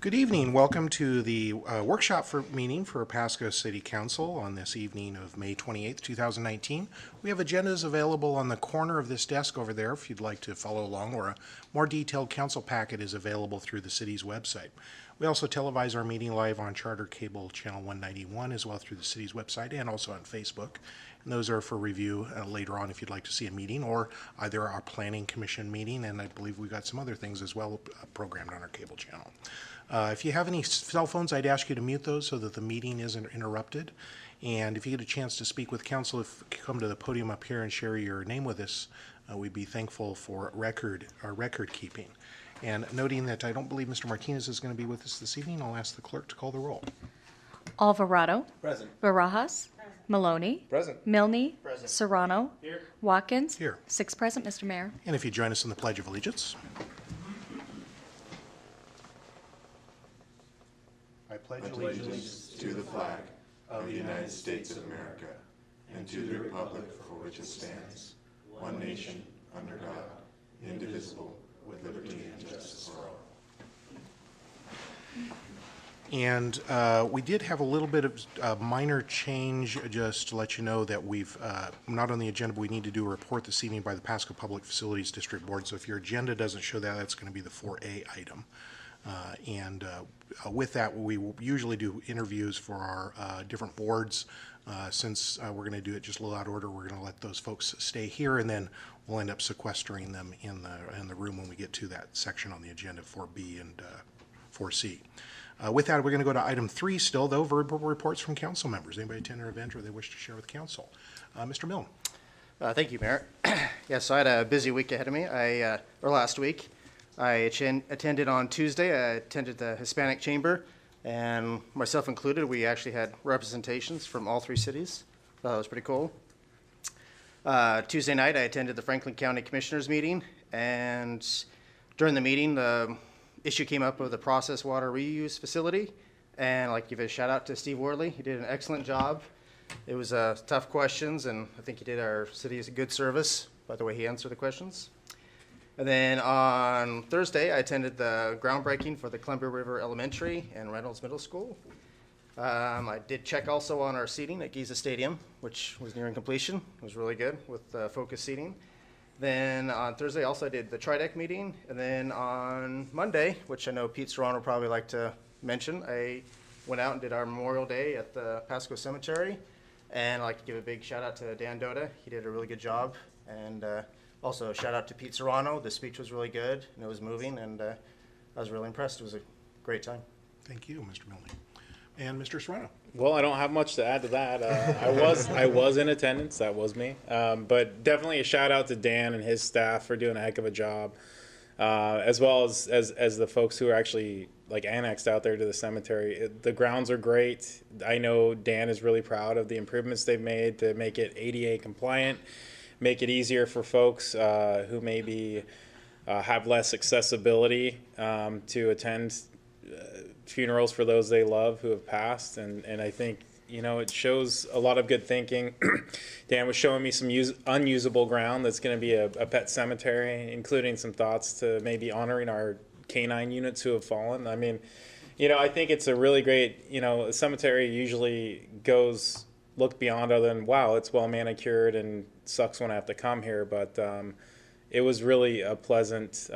Good evening. Welcome to the workshop meeting for Pasco City Council on this evening of May 28th, 2019. We have agendas available on the corner of this desk over there if you'd like to follow along, or a more detailed council packet is available through the city's website. We also televise our meeting live on Charter Cable Channel 191 as well through the city's website and also on Facebook. And those are for review later on if you'd like to see a meeting, or either our Planning Commission meeting, and I believe we've got some other things as well programmed on our cable channel. If you have any cell phones, I'd ask you to mute those so that the meeting isn't interrupted. And if you get a chance to speak with council, if you come to the podium up here and share your name with us, we'd be thankful for our record keeping. And noting that I don't believe Mr. Martinez is going to be with us this evening, I'll ask the clerk to call the roll. Alvarado. Present. Barajas. Present. Maloney. Present. Milne. Present. Serrano. Here. Watkins. Here. 6 present, Mr. Mayor. And if you join us in the Pledge of Allegiance. I pledge allegiance to the flag of the United States of America and to the republic for which it stands, one nation, under God, indivisible, with liberty and justice for all. And we did have a little bit of minor change, just to let you know that we've, not on the agenda, but we need to do a report this evening by the Pasco Public Facilities District Board. So if your agenda doesn't show that, that's going to be the 4A item. With that, we will usually do interviews for our different boards. Since we're going to do it just a little out of order, we're going to let those folks stay here, and then we'll end up sequestering them in the room when we get to that section on the agenda, 4B and 4C. With that, we're going to go to item 3 still, though, verbal reports from council members. Anybody attend an event or they wish to share with council? Mr. Milne. Thank you, Mayor. Yes, so I had a busy week ahead of me, or last week. I attended on Tuesday. I attended the Hispanic Chamber, and myself included, we actually had representations from all 3 cities. That was pretty cool. Tuesday night, I attended the Franklin County Commissioners meeting, and during the meeting, the issue came up of the processed water reuse facility, and I'd like to give a shout out to Steve Worley. He did an excellent job. It was tough questions, and I think he did our city a good service by the way he answered the questions. And then on Thursday, I attended the groundbreaking for the Columbia River Elementary and Reynolds Middle School. I did check also on our seating at Giza Stadium, which was nearing completion. It was really good with focused seating. Then on Thursday, also I did the Trideck meeting. And then on Monday, which I know Pete Serrano would probably like to mention, I went out and did our Memorial Day at the Pasco Cemetery. And I'd like to give a big shout out to Dan Doda. He did a really good job. And also, shout out to Pete Serrano. The speech was really good, and it was moving, and I was really impressed. It was a great time. Thank you, Mr. Milne. And Mr. Serrano. Well, I don't have much to add to that. I was in attendance. That was me. But definitely a shout out to Dan and his staff for doing a heck of a job, as well as the folks who are actually like annexed out there to the cemetery. The grounds are great. I know Dan is really proud of the improvements they've made to make it ADA compliant. Make it easier for folks who maybe have less accessibility to attend funerals for those they love who have passed. And I think, you know, it shows a lot of good thinking. Dan was showing me some unusable ground that's going to be a pet cemetery, including some thoughts to maybe honoring our canine units who have fallen. I mean, you know, I think it's a really great, you know, a cemetery usually look beyond other than, wow, it's well manicured and sucks when I have to come here, but it was really a pleasant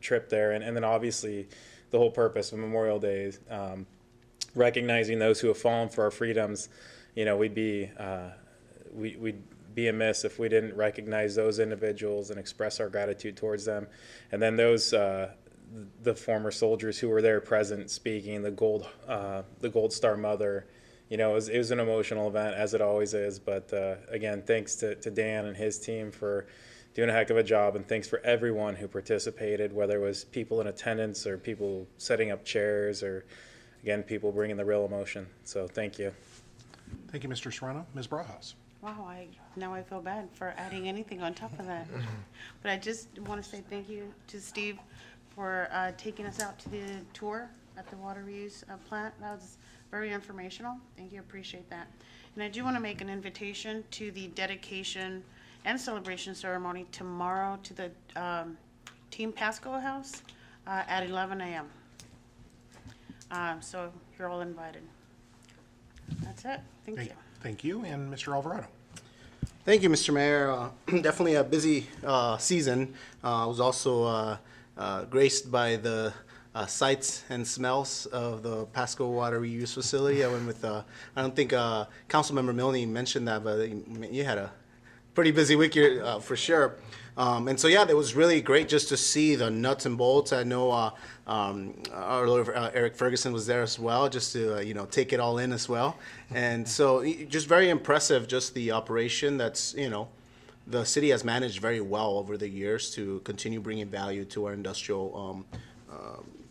trip there. And then obviously the whole purpose of Memorial Day, recognizing those who have fallen for our freedoms. You know, we'd be amiss if we didn't recognize those individuals and express our gratitude towards them. And then those the former soldiers who were there present speaking, the Gold Star Mother. You know, it was an emotional event, as it always is. But again, thanks to Dan and his team for doing a heck of a job, and thanks for everyone who participated, whether it was people in attendance or people setting up chairs or, again, people bringing the real emotion. So thank you. Thank you, Mr. Serrano. Ms. Barajas. Wow, now I feel bad for adding anything on top of that. But I just want to say thank you to Steve for taking us out to the tour at the water reuse plant. That was very informational. Thank you, appreciate that. And I do want to make an invitation to the dedication and celebration ceremony tomorrow to the Team Pasco House at 11 a.m. So you're all invited. That's it. Thank you. Thank you, and Mr. Alvarado. Thank you, Mr. Mayor. Definitely a busy season. I was also graced by the sights and smells of the Pasco Water Reuse Facility. I went with, I don't think Councilmember Milne mentioned that, but you had a pretty busy week here for sure. And so, yeah, it was really great just to see the nuts and bolts. I know our Lord, Eric Ferguson was there as well, just to, take it all in as well. And so just very impressive, just the operation that's, the city has managed very well over the years to continue bringing value to our industrial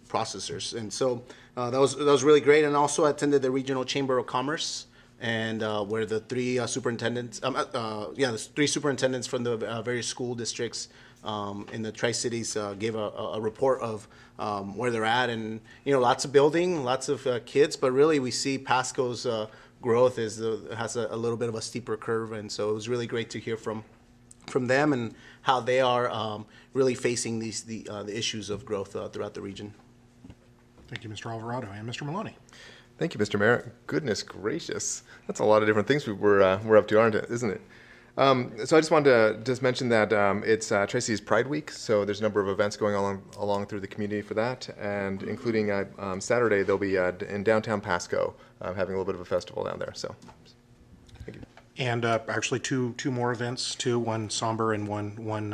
processors. And so that was really great. And also attended the Regional Chamber of Commerce, and where the three superintendents, the three superintendents from the various school districts in the Tri-Cities gave a report of where they're at, and lots of building, lots of kids, but really we see Pasco's growth has a little bit of a steeper curve, and so it was really great to hear from them and how they are really facing the issues of growth throughout the region. Thank you, Mr. Alvarado, and Mr. Maloney. Thank you, Mr. Mayor. Goodness gracious. That's a lot of different things we're up to, aren't it? Isn't it? So I just wanted to just mention that it's Tri-Cities Pride Week, so there's a number of events going along through the community for that, and including Saturday, they'll be in downtown Pasco having a little bit of a festival down there. So, thank you. And actually two more events too, one somber and one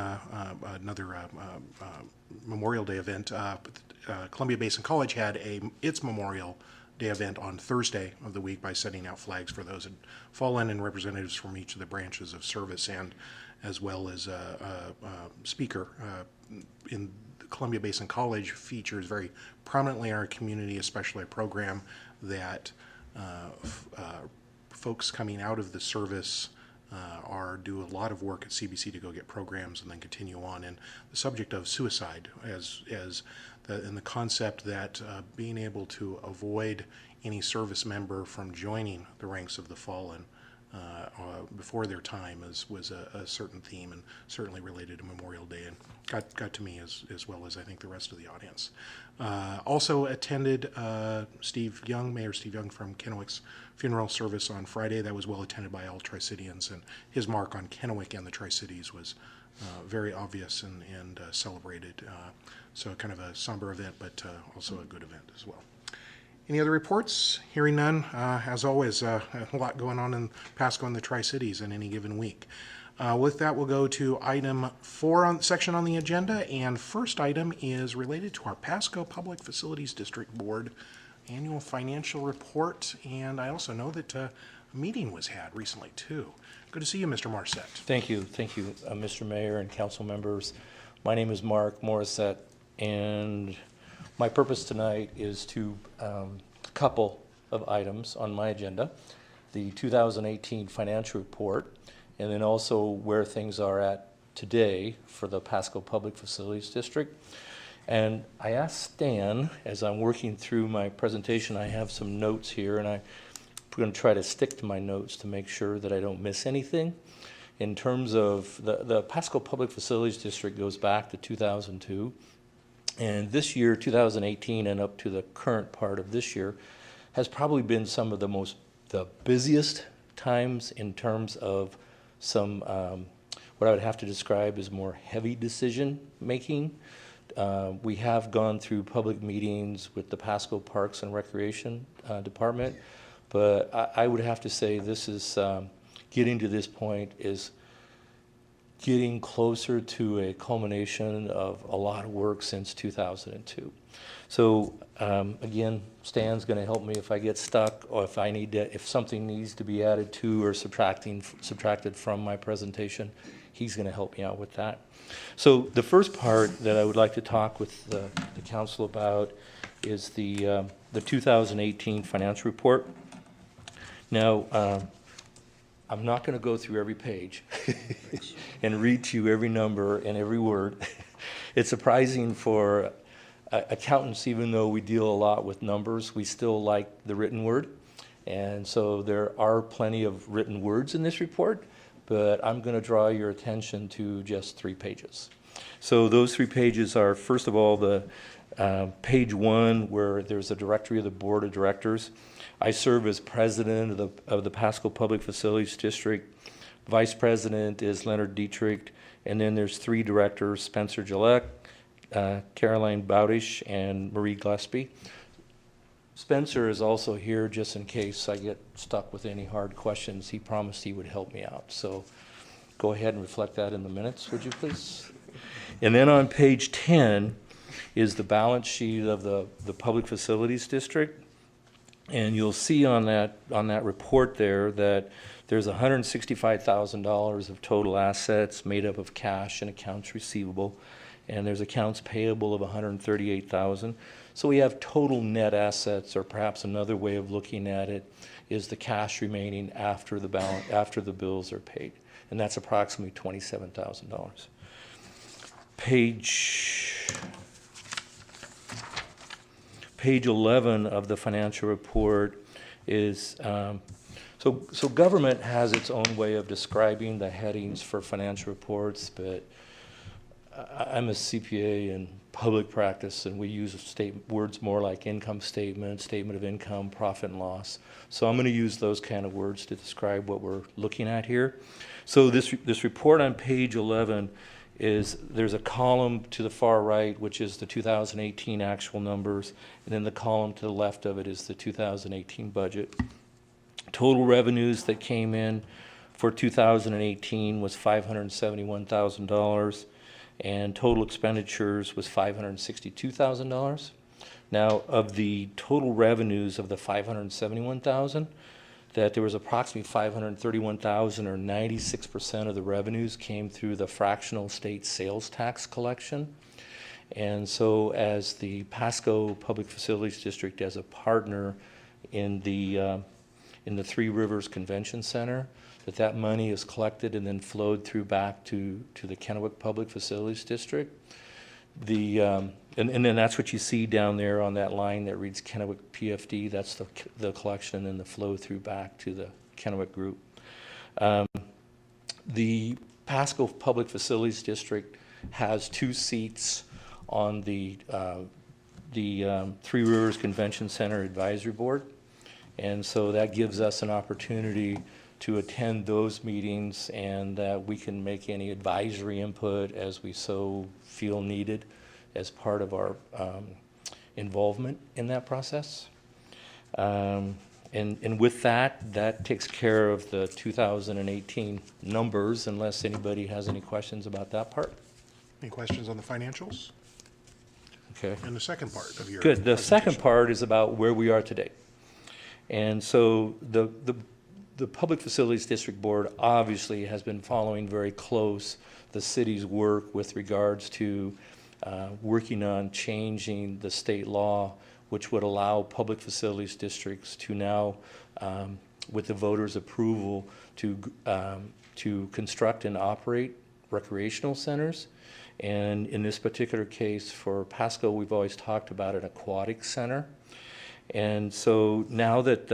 another Memorial Day event. Columbia Basin College had its Memorial Day event on Thursday of the week by setting out flags for those who had fallen, and representatives from each of the branches of service, and as well as a speaker in Columbia Basin College features very prominently in our community, especially a program that folks coming out of the service do a lot of work at CBC to go get programs and then continue on. And the subject of suicide and the concept that being able to avoid any service member from joining the ranks of the fallen before their time was a certain theme, and certainly related to Memorial Day, and got to me as well as I think the rest of the audience. Also attended Mayor Steve Young from Kennewick's funeral service on Friday. That was well attended by all Tri-Citians, and his mark on Kennewick and the Tri-Cities was very obvious and celebrated. So kind of a somber event, but also a good event as well. Any other reports? Hearing none. As always, a lot going on in Pasco and the Tri-Cities in any given week. With that, we'll go to item 4 section on the agenda, and first item is related to our Pasco Public Facilities District Board annual financial report, and I also know that a meeting was had recently too. Good to see you, Mr. Morissette. Thank you, Mr. Mayor and council members. My name is Mark Morissette, and my purpose tonight is to couple of items on my agenda: the 2018 financial report, and then also where things are at today for the Pasco Public Facilities District. And I asked Stan, as I'm working through my presentation, I have some notes here, and I'm going to try to stick to my notes to make sure that I don't miss anything. In terms of the Pasco Public Facilities District goes back to 2002. And this year, 2018, and up to the current part of this year, has probably been some of the busiest times in terms of some, what I would have to describe as more heavy decision making. We have gone through public meetings with the Pasco Parks and Recreation Department, but I would have to say this is, getting to this point is getting closer to a culmination of a lot of work since 2002. So again, Stan's going to help me if I get stuck, or if something needs to be added to or subtracted from my presentation, he's going to help me out with that. So the first part that I would like to talk with the council about is the 2018 financial report. Now, I'm not going to go through every page and read to you every number and every word. It's surprising for accountants, even though we deal a lot with numbers, we still like the written word. And so there are plenty of written words in this report, but I'm going to draw your attention to just 3 pages. So those 3 pages are, first of all, the Page 1, where there's a directory of the Board of Directors. I serve as president of the Pasco Public Facilities District. Vice president is Leonard Dietrich, and then there's 3 directors, Spencer Gillette, Caroline Bowdish, and Marie Gillespie. Spencer is also here just in case I get stuck with any hard questions. He promised he would help me out. So go ahead and reflect that in the minutes, would you please? And then on page 10 is the balance sheet of the Public Facilities District. And you'll see on that report there that there's $165,000 of total assets made up of cash and accounts receivable, and there's accounts payable of $138,000. So we have total net assets, or perhaps another way of looking at it is the cash remaining after the bills are paid, and that's approximately $27,000. Page 11 of the financial report is, so government has its own way of describing the headings for financial reports, but I'm a CPA in public practice, and we use words more like income statement, statement of income, profit and loss. So I'm going to use those kind of words to describe what we're looking at here. So this report on page 11 is, there's a column to the far right, which is the 2018 actual numbers, and then the column to the left of it is the 2018 budget. Total revenues that came in for 2018 was $571,000, and total expenditures was $562,000. Now, of the total revenues of the $571,000, that there was approximately $531,000, or 96% of the revenues came through the fractional state sales tax collection. And so as the Pasco Public Facilities District, as a partner in the Three Rivers Convention Center, that money is collected and then flowed through back to the Kennewick Public Facilities District. And then that's what you see down there on that line that reads Kennewick PFD. That's the collection and the flow through back to the Kennewick group. The Pasco Public Facilities District has 2 seats on the Three Rivers Convention Center Advisory Board. And so that gives us an opportunity to attend those meetings, and that we can make any advisory input as we so feel needed as part of our involvement in that process. And with that takes care of the 2018 numbers, unless anybody has any questions about that part. Any questions on the financials? Okay. And the second part of your Good. The second presentation. part is about where we are today. And so the Public Facilities District Board obviously has been following very close the city's work with regards to working on changing the state law, which would allow public facilities districts to now, with the voters' approval, to construct and operate recreational centers. And in this particular case for Pasco, we've always talked about an aquatic center. And so now that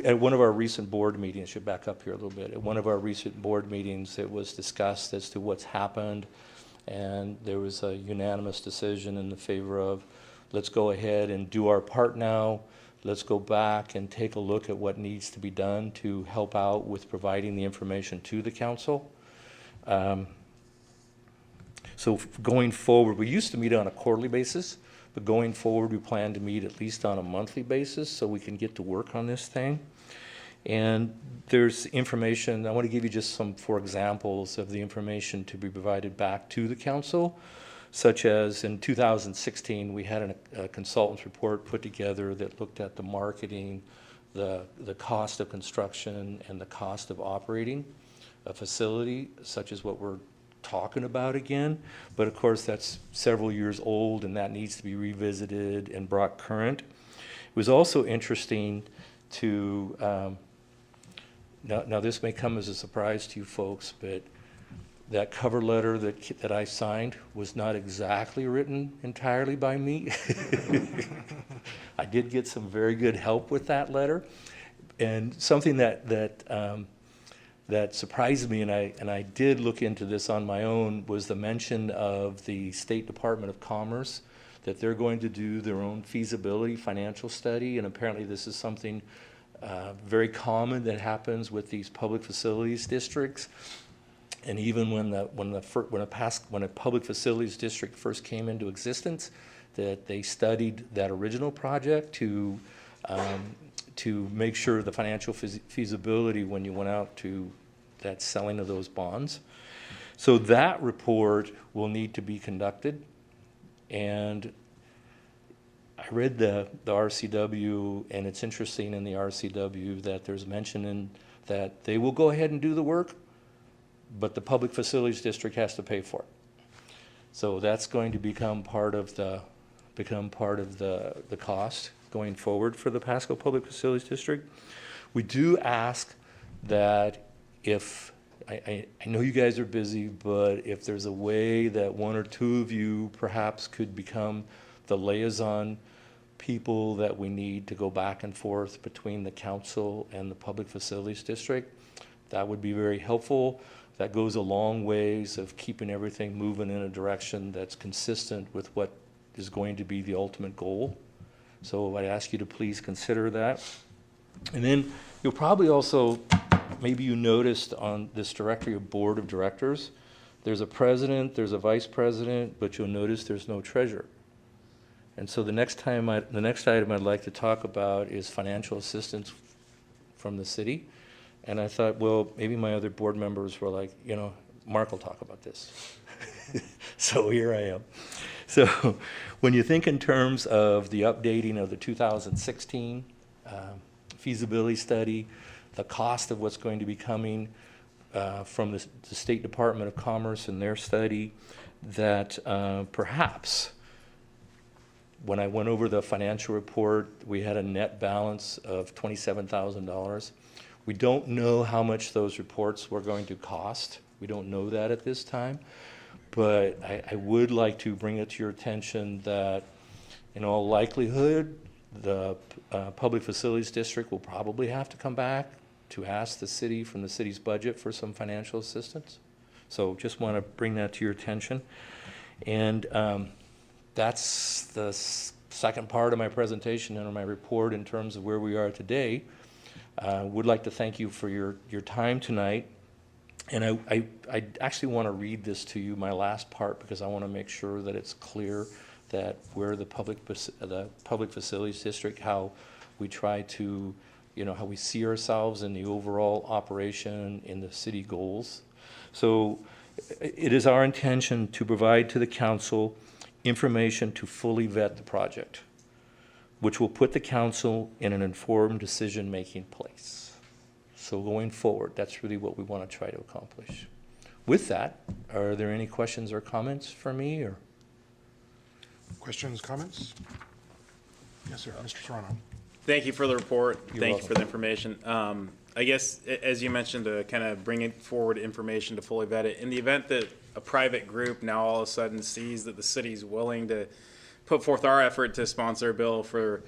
at one of our recent board meetings, should back up here a little bit, at one of our recent board meetings, it was discussed as to what's happened, and there was a unanimous decision in the favor of, let's go ahead and do our part now. Let's go back and take a look at what needs to be done to help out with providing the information to the council. So going forward, we used to meet on a quarterly basis, but going forward, we plan to meet at least on a monthly basis so we can get to work on this thing. And there's information, I want to give you just some 4 examples of the information to be provided back to the council, such as in 2016, we had a consultant's report put together that looked at the marketing, the cost of construction, and the cost of operating a facility, such as what we're talking about again. But of course, that's several years old, and that needs to be revisited and brought current. It was also interesting to, now this may come as a surprise to you folks, but that cover letter that I signed was not exactly written entirely by me. I did get some very good help with that letter, and something that surprised me, and I did look into this on my own, was the mention of the State Department of Commerce that they're going to do their own feasibility financial study, and apparently this is something very common that happens with these public facilities districts. And even when a public facilities district first came into existence, that they studied that original project to make sure the financial feasibility when you went out to that selling of those bonds. So that report will need to be conducted. And I read the RCW, and it's interesting in the RCW that there's mention in that they will go ahead and do the work, but the Public Facilities District has to pay for it. So that's going to become part of the cost going forward for the Pasco Public Facilities District. We do ask that if, I know you guys are busy, but if there's a way that one or two of you perhaps could become the liaison people that we need to go back and forth between the council and the Public Facilities District, that would be very helpful. That goes a long ways of keeping everything moving in a direction that's consistent with what is going to be the ultimate goal. So I ask you to please consider that. And then you'll probably also, maybe you noticed on this directory of board of directors, there's a president, there's a vice president, but you'll notice there's no treasurer. And so the next item I'd like to talk about is financial assistance from the city. And I thought, well, maybe my other board members were like, you know, Mark will talk about this. So here I am. So when you think in terms of the updating of the 2016 feasibility study, the cost of what's going to be coming from the State Department of Commerce and their study, that perhaps when I went over the financial report, we had a net balance of $27,000. We don't know how much those reports were going to cost. We don't know that at this time. But I would like to bring it to your attention that in all likelihood, the Public Facilities District will probably have to come back to ask the city from the city's budget for some financial assistance. So just want to bring that to your attention. And that's the second part of my presentation and my report in terms of where we are today. Would like to thank you for your time tonight. And I actually want to read this to you, my last part, because I want to make sure that it's clear that we're the Public Facilities District, how we try to, you know, how we see ourselves in the overall operation, in the city goals. So it is our intention to provide to the council information to fully vet the project, which will put the council in an informed decision-making place. So going forward, that's really what we want to try to accomplish. With that, are there any questions or comments for me? Or Questions, comments? Yes, sir. Mr. Serrano. Thank you for the report. You're Thank welcome. you for the information. I guess, as you mentioned, to kind of bring it forward information to fully vet it, in the event that a private group now all of a sudden sees that the city's willing to put forth our effort to sponsor a bill for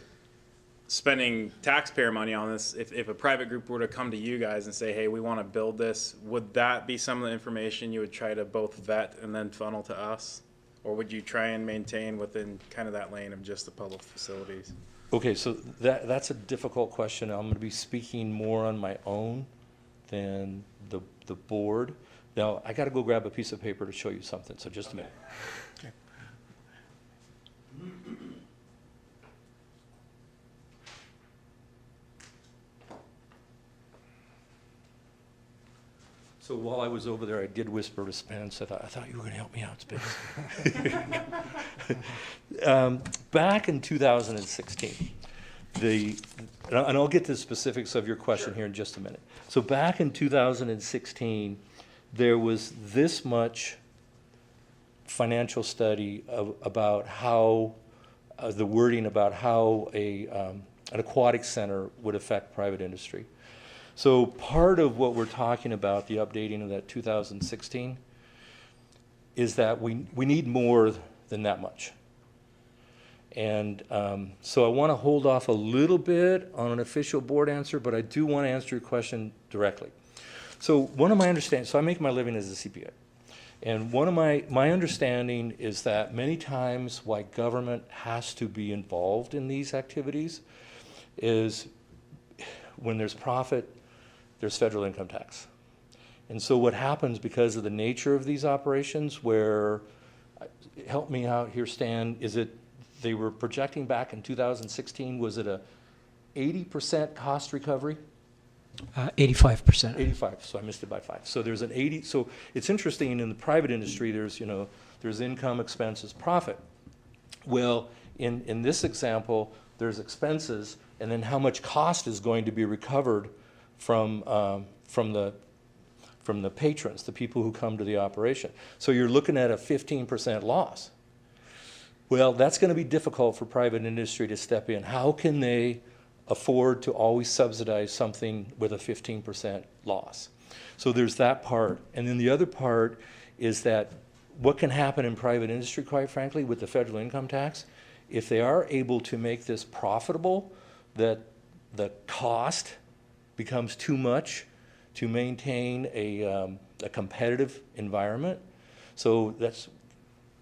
spending taxpayer money on this, if a private group were to come to you guys and say, hey, we want to build this, would that be some of the information you would try to both vet and then funnel to us? Or would you try and maintain within kind of that lane of just the public facilities? okay, so that's a difficult question. I'm going to be speaking more on my own than the board. Now, I got to go grab a piece of paper to show you something, so just a minute. Okay. So while I was over there, I did whisper to Spence. I thought you were going to help me out, Spence. Back in 2016, and I'll get to the specifics of your question here in just a minute. So back in 2016, there was this much financial study about how, the wording about how an aquatic center would affect private industry. So part of what we're talking about, the updating of that 2016, is that we need more than that much. And so I want to hold off a little bit on an official board answer, but I do want to answer your question directly. So one of my understandings, so I make my living as a CPA. And one of my understanding is that many times why government has to be involved in these activities is when there's profit, there's federal income tax. And so what happens because of the nature of these operations where, help me out here, Stan, is it, they were projecting back in 2016, was it a 80% cost recovery? 85%. 85, so I missed it by 5. So there's an 80, so it's interesting in the private industry, there's, there's income, expenses, profit. Well, in this example, there's expenses, and then how much cost is going to be recovered from the patrons, the people who come to the operation. So you're looking at a 15% loss. Well, that's going to be difficult for private industry to step in. How can they afford to always subsidize something with a 15% loss? So there's that part. And then the other part is that what can happen in private industry, quite frankly, with the federal income tax, if they are able to make this profitable, that the cost becomes too much to maintain a competitive environment. So that's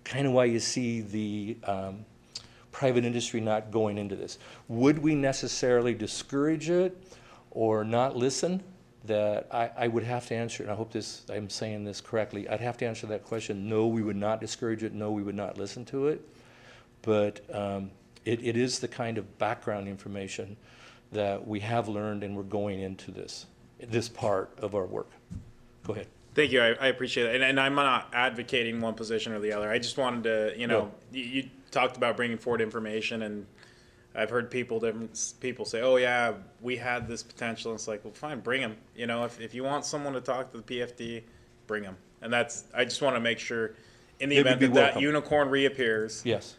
kind of why you see the private industry not going into this. Would we necessarily discourage it or not listen? That I would have to answer, and I hope I'm saying this correctly, I'd have to answer that question. No, we would not discourage it. No, we would not listen to it. But it is the kind of background information that we have learned, and we're going into this part of our work. Go ahead. Thank you. I appreciate it. And I'm not advocating one position or the other. I just wanted to, you talked about bringing forward information, and I've heard different people say, oh, yeah, we had this potential. And it's like, well, fine, bring them. If you want someone to talk to the PFD, bring them. And I just want to make sure in the event that unicorn reappears, yes,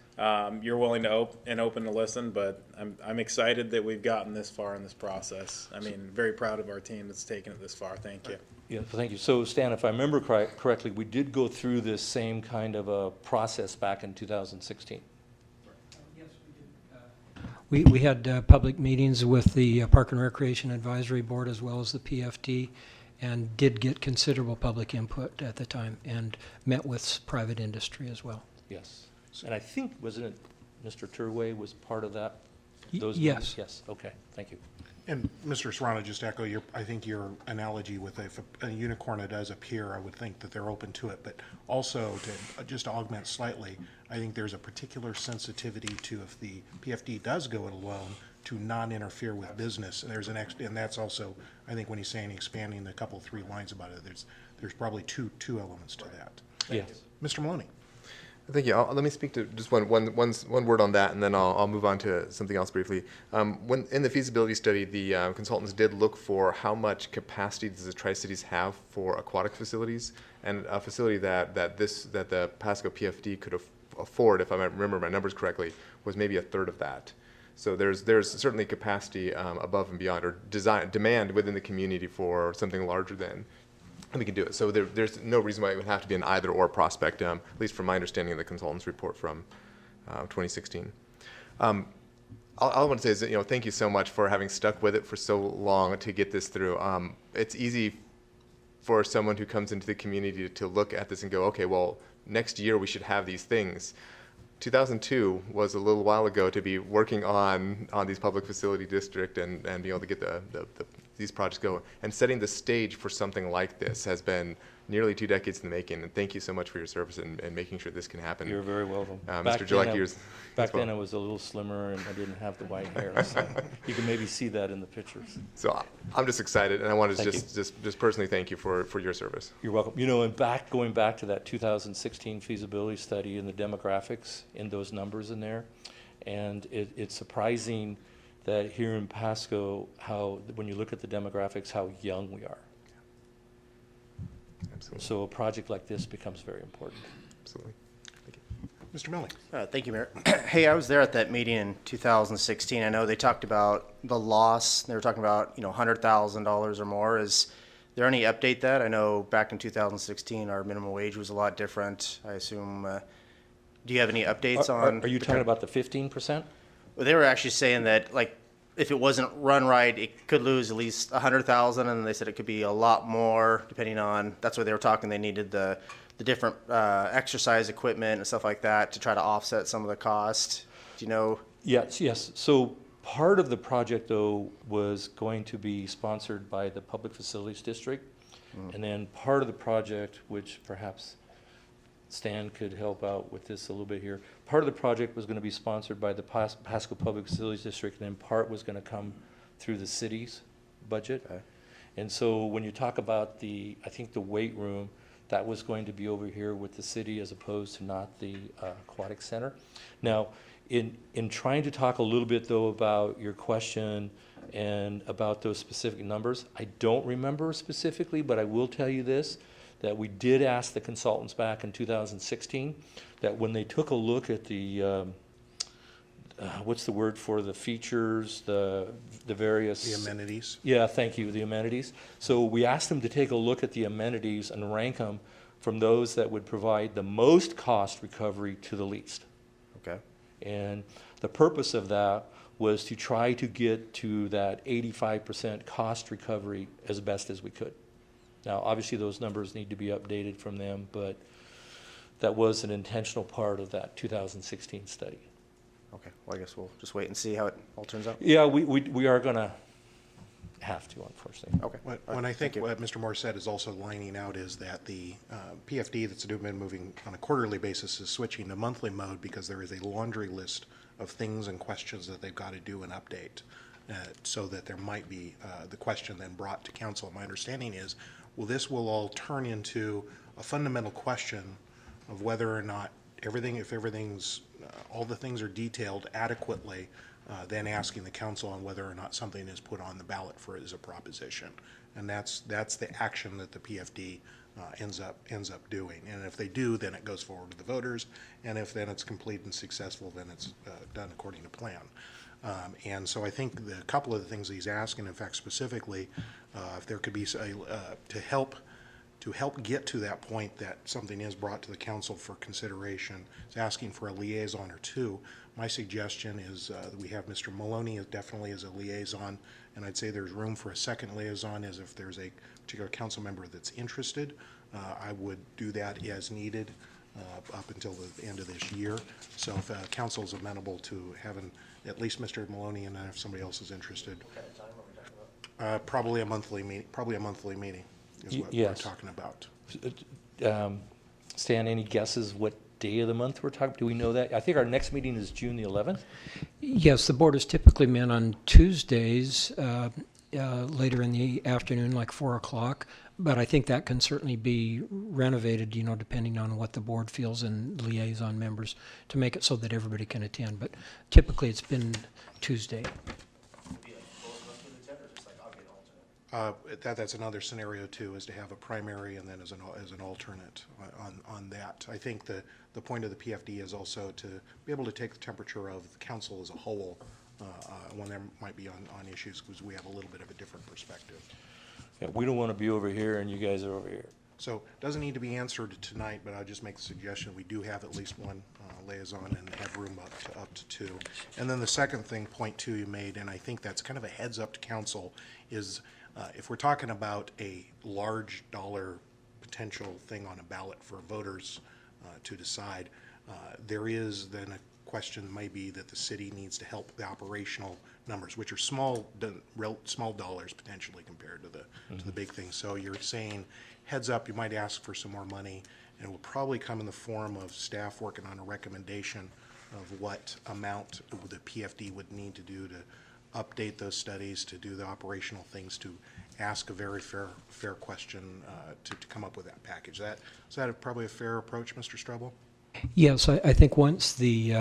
you're willing to open to listen. But I'm excited that we've gotten this far in this process. I mean, very proud of our team that's taken it this far. Thank you. Yeah, thank you. So, Stan, if I remember correctly, we did go through this same kind of a process back in 2016. Yes, we did. We had public meetings with the Park and Recreation Advisory Board as well as the PFD, and did get considerable public input at the time, and met with private industry as well. Yes. And I think, wasn't it Mr. Turway was part of that? Yes. Meetings? Yes. Okay. Thank you. And Mr. Serrano, just echo I think your analogy with if a unicorn does appear, I would think that they're open to it. But also to just augment slightly, I think there's a particular sensitivity to if the PFD does go it alone to not interfere with business. And and that's also, I think when he's saying expanding the couple 3 lines about it, there's probably two elements to that. Yes. Mr. Maloney. Thank you. Let me speak to just one word on that, and then I'll move on to something else briefly. When in the feasibility study, the consultants did look for how much capacity does the Tri-Cities have for aquatic facilities, and a facility that the Pasco PFD could afford, if I remember my numbers correctly, was maybe a third of that. So there's certainly capacity above and beyond, or demand within the community for something larger than. And we can do it. So there's no reason why it would have to be an either-or prospect, at least from my understanding of the consultant's report from 2016. All I want to say is that, thank you so much for having stuck with it for so long to get this through. It's easy for someone who comes into the community to look at this and go, okay, well, next year we should have these things. 2002 was a little while ago to be working on these public facility district and be able to get these projects going. And setting the stage for something like this has been nearly 2 decades in the making. And thank you so much for your service and making sure this can happen. You're very welcome. Mr. Jalecki, yours. Back then I was a little slimmer and I didn't have the white hair. So you can maybe see that in the pictures. So I'm just excited, and I want to just personally thank you for your service. You're welcome. And going back to that 2016 feasibility study and the demographics in those numbers in there, and it's surprising that here in Pasco, when you look at the demographics, how young we are. Absolutely. So a project like this becomes very important. Absolutely. Thank you. Mr. Milling. Thank you, Mayor. Hey, I was there at that meeting in 2016. I know they talked about the loss. They were talking about, $100,000 or more. Is there any update that? I know back in 2016, our minimum wage was a lot different. I assume, do you have any updates on? Are you talking about the 15%? Well, they were actually saying that, if it wasn't run right, it could lose at least 100,000, and they said it could be a lot more, depending on, that's what they were talking, they needed the different exercise equipment and stuff like that to try to offset some of the cost. Do you know? Yes. So part of the project, though, was going to be sponsored by the Public Facilities District. And then part of the project, which perhaps Stan could help out with this a little bit here, part of the project was going to be sponsored by the Pasco Public Facilities District, and then part was going to come through the city's budget. Okay. And so when you talk about I think the weight room, that was going to be over here with the city as opposed to not the aquatic center. Now, in trying to talk a little bit, though, about your question and about those specific numbers, I don't remember specifically, but I will tell you this, that we did ask the consultants back in 2016 that when they took a look at the, what's the word for the features, the various... The amenities. Yeah, thank you, the amenities. So we asked them to take a look at the amenities and rank them from those that would provide the most cost recovery to the least. Okay. And the purpose of that was to try to get to that 85% cost recovery as best as we could. Now, obviously, those numbers need to be updated from them, but that was an intentional part of that 2016 study. Okay. Well, I guess we'll just wait and see how it all turns out. Yeah, we are going to have to, unfortunately. Okay. When I think Thank you. what Mr. Moore said is also lining out is that the PFD that's been moving on a quarterly basis is switching to monthly mode because there is a laundry list of things and questions that they've got to do and update, so that there might be the question then brought to council. My understanding is, well, this will all turn into a fundamental question of whether or not if everything's, all the things are detailed adequately, then asking the council on whether or not something is put on the ballot for as a proposition. And that's the action that the PFD ends up doing. And if they do, then it goes forward to the voters. And if then it's complete and successful, then it's done according to plan. And so I think a couple of the things he's asking, in fact, specifically, if there could be to help get to that point that something is brought to the council for consideration, is asking for a liaison or two. My suggestion is that we have Mr. Maloney definitely as a liaison, and I'd say there's room for a second liaison as if there's a particular council member that's interested. I would do that as needed up until the end of this year. So if council is amenable to having at least Mr. Maloney, and then if somebody else is interested. What kind of time are we talking about? Probably a monthly meeting is what we're talking about. Stan, any guesses what day of the month we're talking? Do we know that? I think our next meeting is June the 11th. Yes, the board is typically met on Tuesdays, later in the afternoon, like 4 o'clock. But I think that can certainly be renovated, depending on what the board feels and liaison members to make it so that everybody can attend. But typically it's been Tuesday. That's another scenario too, is to have a primary and then as an alternate on that. I think the point of the PFD is also to be able to take the temperature of the council as a whole when there might be on issues, because we have a little bit of a different perspective. Yeah, we don't want to be over here and you guys are over here. So it doesn't need to be answered tonight, but I'll just make the suggestion we do have at least one liaison and have room up to two. And then the second point too you made, and I think that's kind of a heads up to council, is if we're talking about a large dollar potential thing on a ballot for voters to decide, there is then a question maybe that the city needs to help the operational numbers, which are small dollars potentially compared to the big things. So you're saying, heads up, you might ask for some more money, and it will probably come in the form of staff working on a recommendation of what amount the PFD would need to do to update those studies, to do the operational things, to ask a very fair question to come up with that package. Is that probably a fair approach, Mr. Strubble? Yes, I think once the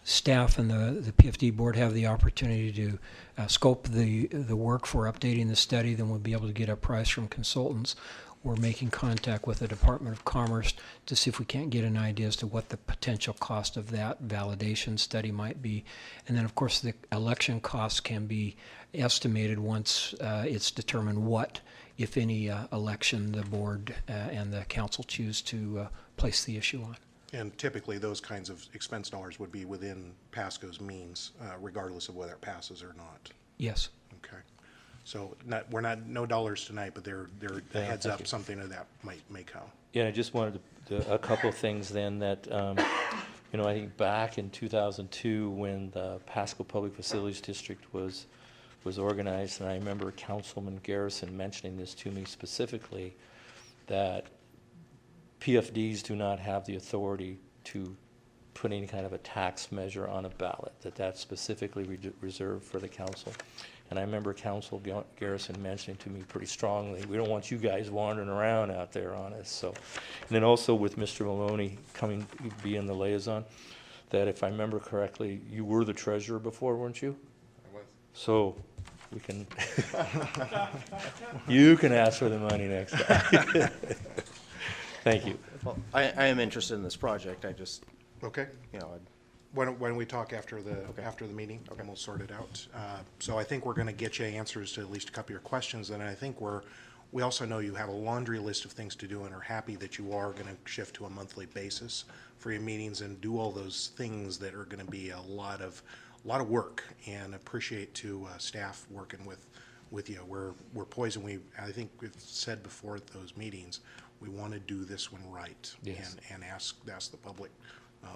staff and the PFD board have the opportunity to scope the work for updating the study, then we'll be able to get a price from consultants. We're making contact with the Department of Commerce to see if we can't get an idea as to what the potential cost of that validation study might be. And then, of course, the election costs can be estimated once it's determined what, if any, election the board and the council choose to place the issue on. And typically those kinds of expense dollars would be within Pasco's means, regardless of whether it passes or not. Yes. Okay. So we're not, no dollars tonight, but they're a heads thank up, you. something of that may come. Yeah, I just wanted a couple of things then that, you know, I think back in 2002 when the Pasco Public Facilities District was organized, and I remember Councilman Garrison mentioning this to me specifically, that PFDs do not have the authority to put any kind of a tax measure on a ballot, that's specifically reserved for the council. And I remember Council Garrison mentioning to me pretty strongly, we don't want you guys wandering around out there on us. So, and then also with Mr. Maloney coming, being the liaison, that if I remember correctly, you were the treasurer before, weren't you? I was. So we can, you can ask for the money next time. Thank you. Well, I am interested in this project. I just, Okay. you know, Why don't we talk after the meeting, and we'll sort it out. So I think we're going to get you answers to at least a couple of your questions, and I think we also know you have a laundry list of things to do and are happy that you are going to shift to a monthly basis for your meetings and do all those things that are going to be a lot of work, and appreciate to staff working with you. We're poised, and I think we've said before at those meetings, we want to do this one right. Yes. And ask the public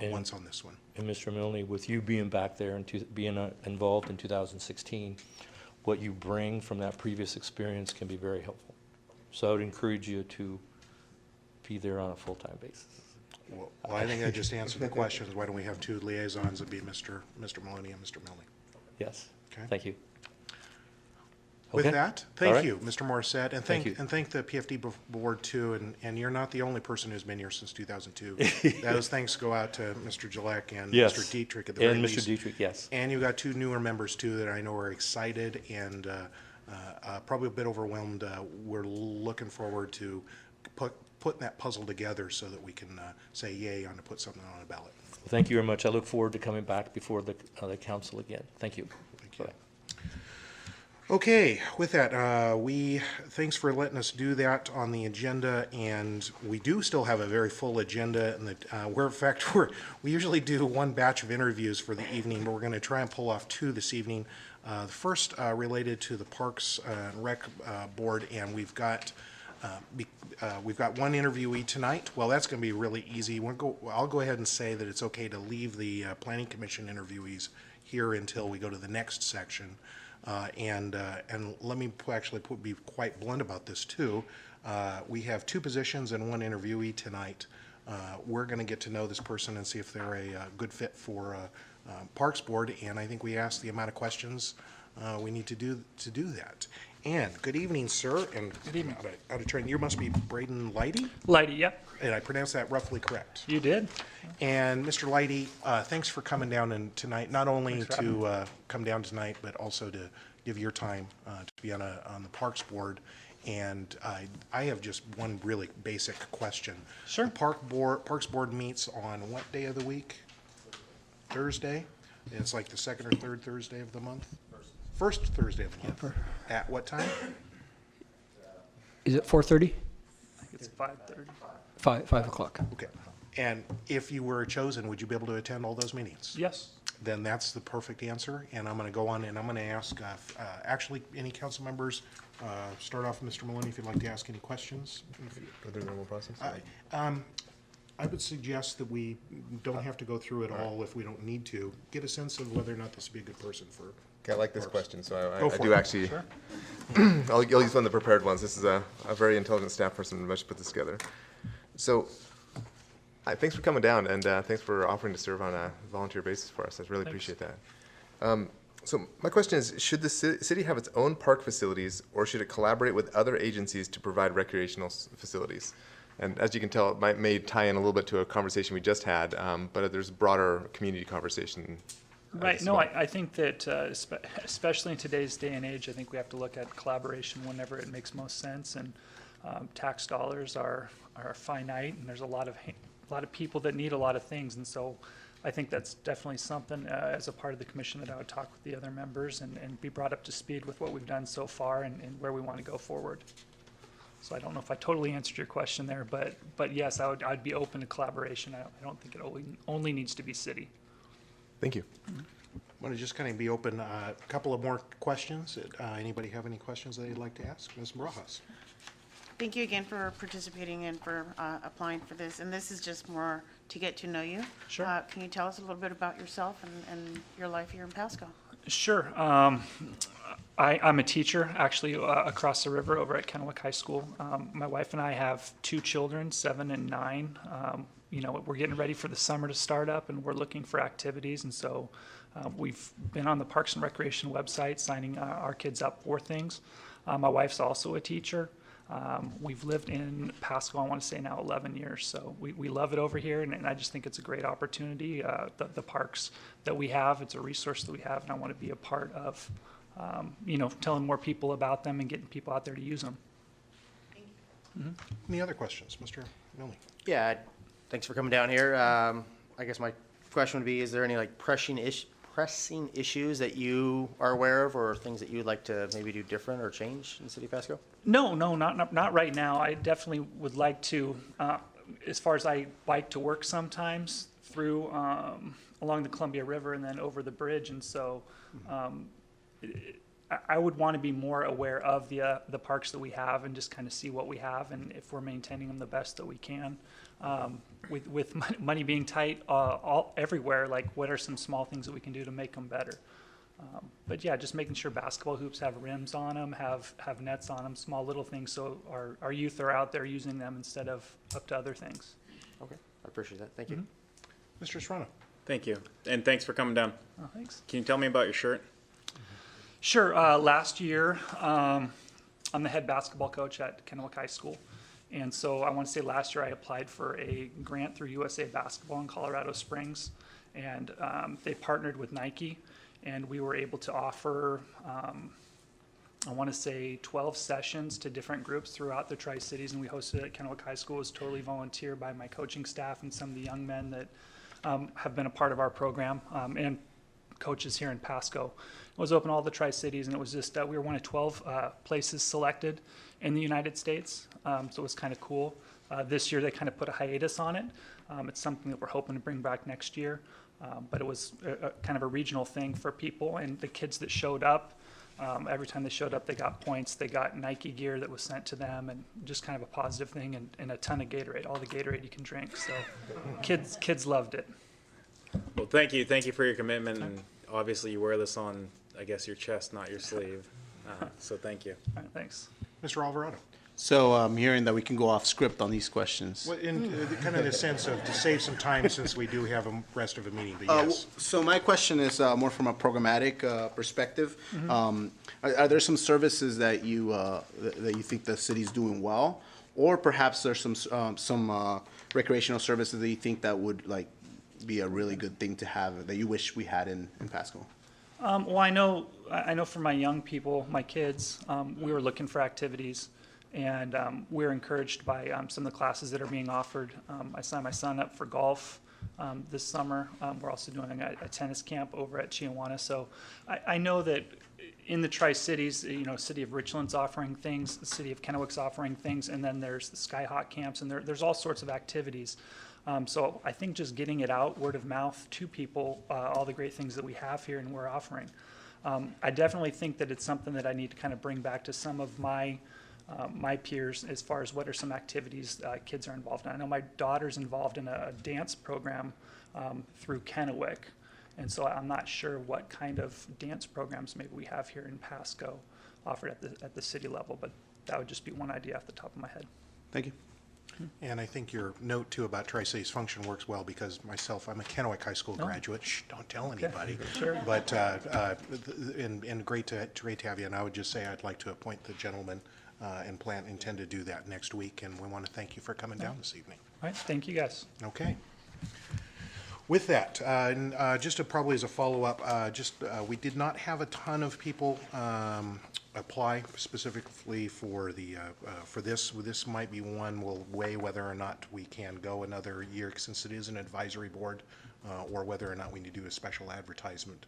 And- once on this one. And Mr. Milne, with you being back there and being involved in 2016, what you bring from that previous experience can be very helpful. So I would encourage you to be there on a full-time basis. Well, I think I just answered the questions. Why don't we have two liaisons? It'd be Mr. Maloney and Mr. Milne. Yes. Okay. Thank you. With Okay. that, All thank right. you, Mr. Morissette, and Thank you. thank the PFD board too. And you're not the only person who's been here since 2002. Those thanks go out to Mr. Gillette and Yes. Mr. Dietrich at the very And Mr. least. Dietrich, yes. And you've got two newer members too that I know are excited and probably a bit overwhelmed. We're looking forward to putting that puzzle together so that we can say yay on to put something on a ballot. Thank you very much. I look forward to coming back before the council again. Thank you. Thank you. Bye. Okay, with that, thanks for letting us do that on the agenda, and we do still have a very full agenda, and we usually do one batch of interviews for the evening, but we're going to try and pull off two this evening. The first related to the Parks and Rec Board, and we've got one interviewee tonight. Well, that's going to be really easy. I'll go ahead and say that it's okay to leave the Planning Commission interviewees here until we go to the next section. And let me be quite blunt about this too. We have two positions and one interviewee tonight. We're going to get to know this person and see if they're a good fit for Parks Board, and I think we asked the amount of questions we need to do that. And good evening, sir. And good evening. Out of turn, you must be Braden Leidy, Leidy, yep, and I pronounced that roughly correct. you did. And Mr. Leidy, thanks for coming down tonight, not only Thanks for having to come down tonight, but also to give your time to be on the Parks Board. And I have just one really basic question. Sure. The Parks Board meets on what day of the week? Thursday? And it's like the second or third Thursday of the month? First Thursday of the month. At what time? Is it 4:30? I think it's 5:30. 5 o'clock. Okay. And if you were chosen, would you be able to attend all those meetings? Yes. Then that's the perfect answer, and I'm going to go on and I'm going to ask, actually, any council members, start off with Mr. Maloney if you'd like to ask any questions. Go through the normal process. I would suggest that we don't have to go through it all if we don't need to. Get a sense of whether or not this would be a good person for. Okay, I like this question, so Go I for do it. actually, I'll use one of the prepared ones. This is a very intelligent staff person who managed to put this together. So, thanks for coming down, and thanks for offering to serve on a volunteer basis for us. I really appreciate that. So my question is, should the city have its own park facilities, or should it collaborate with other agencies to provide recreational facilities? And as you can tell, it may tie in a little bit to a conversation we just had, but there's a broader community conversation. Right. No, I think that especially in today's day and age, I think we have to look at collaboration whenever it makes most sense. And tax dollars are finite, and there's a lot of people that need a lot of things. And so I think that's definitely something as a part of the commission that I would talk with the other members and be brought up to speed with what we've done so far and where we want to go forward. So I don't know if I totally answered your question there, but yes, I'd be open to collaboration. I don't think it only needs to be city. Thank you. Want to just kind of be open, a couple of more questions. Anybody have any questions that they'd like to ask? Ms. Barajas? Thank you again for participating and for applying for this. And this is just more to get to know you. Sure. Can you tell us a little bit about yourself and your life here in Pasco? Sure. I'm a teacher, actually, across the river over at Kennewick High School. My wife and I have 2 children, 7 and 9. You know, we're getting ready for the summer to start up, and we're looking for activities. And so we've been on the Parks and Recreation website signing our kids up for things. My wife's also a teacher. We've lived in Pasco, I want to say now 11 years, so we love it over here, and I just think it's a great opportunity. The parks that we have, it's a resource that we have, and I want to be a part of, you know, telling more people about them and getting people out there to use them. Any other questions? Mr. Milne? Yeah, thanks for coming down here. I guess my question would be, is there any like pressing issues that you are aware of, or things that you would like to maybe do different or change in the city of Pasco? No, not right now. I definitely would like to, as far as I bike to work sometimes through, along the Columbia River and then over the bridge, and so I would want to be more aware of the parks that we have and just kind of see what we have and if we're maintaining them the best that we can. With money being tight everywhere, like what are some small things that we can do to make them better? But yeah, just making sure basketball hoops have rims on them, have nets on them, small little things, so our youth are out there using them instead of up to other things. Okay, I appreciate that. Thank you. Mr. Serrano? Thank you, and thanks for coming down. Oh, thanks. Can you tell me about your shirt? Sure. Last year, I'm the head basketball coach at Kennewick High School. And so I want to say last year I applied for a grant through USA Basketball in Colorado Springs. And they partnered with Nike. And we were able to offer, I want to say 12 sessions to different groups throughout the Tri-Cities. And we hosted it at Kennewick High School. It was totally volunteer by my coaching staff and some of the young men that have been a part of our program. And coaches here in Pasco. It was open all the Tri-Cities, and it was just we were one of 12 places selected in the United States, so it was kind of cool. This year they kind of put a hiatus on it. It's something that we're hoping to bring back next year, but it was kind of a regional thing for people, and the kids that showed up, every time they showed up they got points, they got Nike gear that was sent to them, and just kind of a positive thing, and a ton of Gatorade, all the Gatorade you can drink, so kids loved it. Well, thank you for your commitment, and obviously you wear this on, I guess, your chest, not your sleeve. So thank you. All right, thanks. Mr. Alvarado? So I'm hearing that we can go off script on these questions. Well, in kind of the sense of to save some time since we do have a rest of a meeting, but yes. So my question is more from a programmatic perspective. Are there some services that you think the city's doing well, or perhaps there's some recreational services that you think that would like be a really good thing to have that you wish we had in Pasco? Well, I know for my young people, my kids, we were looking for activities, and we're encouraged by some of the classes that are being offered. I signed my son up for golf this summer. We're also doing a tennis camp over at Chiawana. So I know that in the Tri-Cities, you know, City of Richland's offering things, the City of Kennewick's offering things, and then there's the Skyhawk camps, and there's all sorts of activities. So I think just getting it out, word of mouth to people, all the great things that we have here and we're offering. I definitely think that it's something that I need to kind of bring back to some of my peers as far as what are some activities kids are involved in. I know my daughter's involved in a dance program through Kennewick, and so I'm not sure what kind of dance programs maybe we have here in Pasco offered at the city level, but that would just be one idea off the top of my head. Thank you. And I think your note too about Tri-Cities Function works well because myself, I'm a Kennewick High School graduate. Shh, don't tell anybody. Sure. But and great to have you. And I would just say I'd like to appoint the gentleman and intend to do that next week. And we want to thank you for coming down this evening. All right, thank you guys. Okay. With that, probably as a follow-up, we did not have a ton of people apply specifically for this. This might be one we'll weigh whether or not we can go another year since it is an advisory board, or whether or not we need to do a special advertisement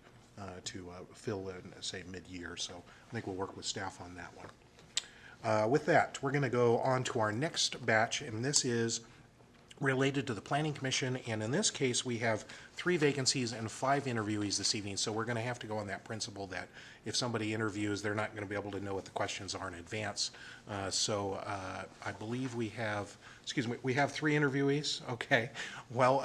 to fill in, say, mid-year. So I think we'll work with staff on that one. With that, we're going to go on to our next batch, and this is related to the Planning Commission, and in this case, we have 3 vacancies and 5 interviewees this evening, so we're going to have to go on that principle that if somebody interviews, they're not going to be able to know what the questions are in advance. I believe we have, excuse me, we have 3 interviewees? Okay. Well,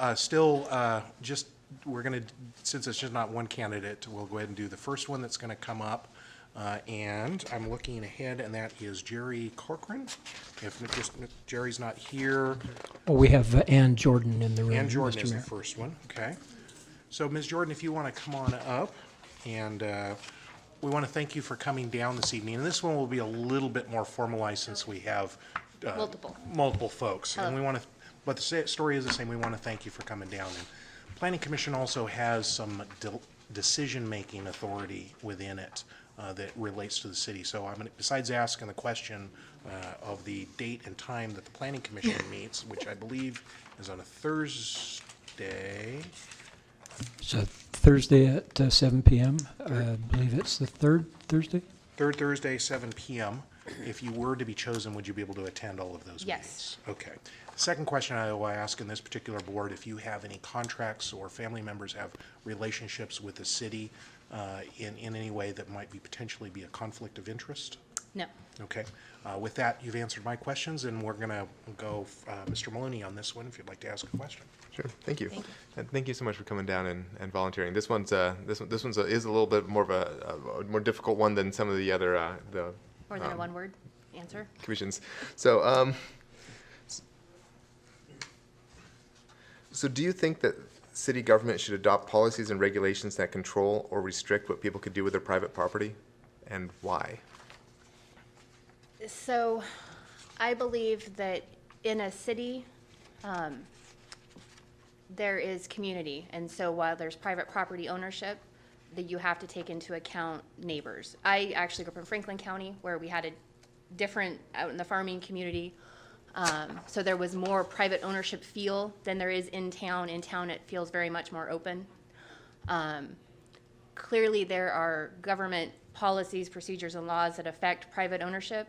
we're going to, since it's just not one candidate, we'll go ahead and do the first one that's going to come up. And I'm looking ahead, and that is Jerry Corcoran. If Jerry's not here. Well, we have Ann Jordan in the room, Ann Jordan Mr. is the Mayor. first one, okay. So, Ms. Jordan, if you want to come on up, and we want to thank you for coming down this evening. And this one will be a little bit more formalized since we have multiple folks. And we want to, but the story is the same. We want to thank you for coming down. And Planning Commission also has some decision-making authority within it that relates to the city. So I'm going to, besides asking the question of the date and time that the Planning Commission meets, which I believe is on a Thursday. So Thursday at 7 p.m. I believe it's the third Thursday? Third Thursday, 7 p.m. If you were to be chosen, would you be able to attend all of those Yes. meetings? Okay. The second question I will ask in this particular board, if you have any contracts or family members have relationships with the city in any way that might potentially be a conflict of interest? No. Okay. With that, you've answered my questions, and we're going to go Mr. Maloney on this one if you'd like to ask a question. Sure, thank you. Thank you. And thank you so much for coming down and volunteering. This one's is a little bit more of a more difficult one than some of the other More than a one-word answer? commissions. So so do you think that city government should adopt policies and regulations that control or restrict what people could do with their private property, and why? So I believe that in a city, there is community. And so while there's private property ownership, that you have to take into account neighbors. I actually grew up in Franklin County, where we had a different, out in the farming community. So there was more private ownership feel than there is in town. In town, it feels very much more open. Clearly, there are government policies, procedures, and laws that affect private ownership,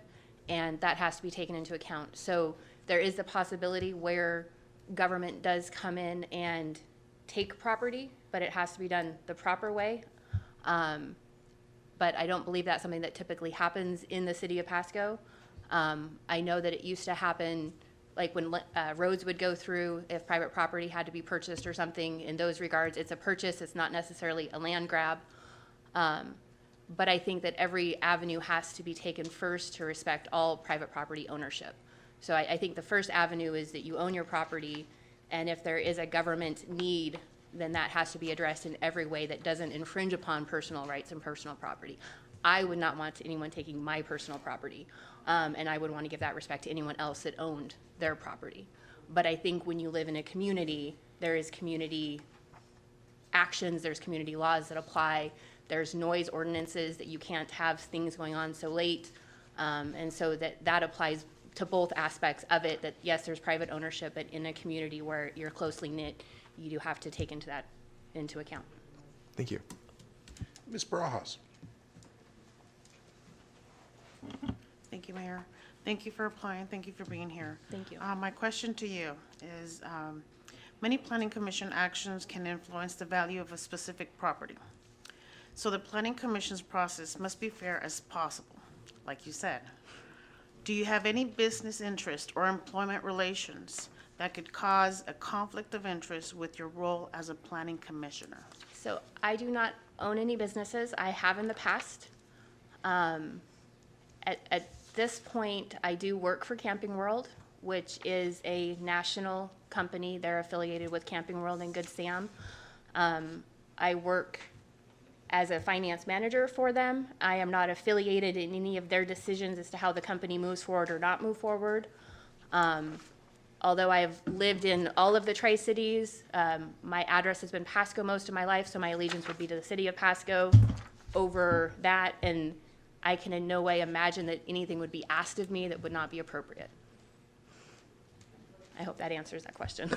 and that has to be taken into account. So there is the possibility where government does come in and take property, but it has to be done the proper way. But I don't believe that's something that typically happens in the city of Pasco. I know that it used to happen, like when roads would go through, if private property had to be purchased or something. In those regards, it's a purchase, it's not necessarily a land grab. But I think that every avenue has to be taken first to respect all private property ownership. So I think the first avenue is that you own your property, and if there is a government need, then that has to be addressed in every way that doesn't infringe upon personal rights and personal property. I would not want anyone taking my personal property, and I would want to give that respect to anyone else that owned their property. But I think when you live in a community, there is community actions, there's community laws that apply, there's noise ordinances that you can't have things going on so late, and so that applies to both aspects of it, that yes, there's private ownership, but in a community where you're closely knit, you do have to take into account. Thank you. Ms. Barajas. Thank you, Mayor. Thank you for applying. Thank you for being here. Thank you. My question to you is, many planning commission actions can influence the value of a specific property. So the planning commission's process must be fair as possible, like you said. Do you have any business interest or employment relations that could cause a conflict of interest with your role as a planning commissioner? So I do not own any businesses. I have in the past. At this point, I do work for Camping World, which is a national company. They're affiliated with Camping World and Good Sam. I work as a finance manager for them. I am not affiliated in any of their decisions as to how the company moves forward or not move forward. Although I have lived in all of the Tri-Cities, my address has been Pasco most of my life, so my allegiance would be to the city of Pasco over that, and I can in no way imagine that anything would be asked of me that would not be appropriate. I hope that answers that question.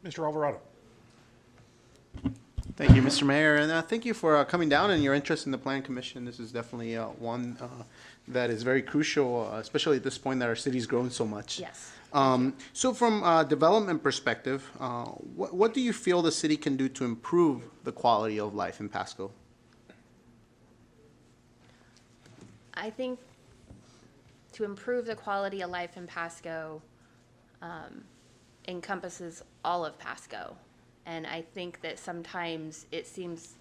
Mr. Alvarado. Thank you, Mr. Mayor, and thank you for coming down and your interest in the Plan Commission. This is definitely one that is very crucial, especially at this point that our city's grown so much. Yes. So from a development perspective, what do you feel the city can do to improve the quality of life in Pasco? I think to improve the quality of life in Pasco encompasses all of Pasco. And I think that sometimes it seems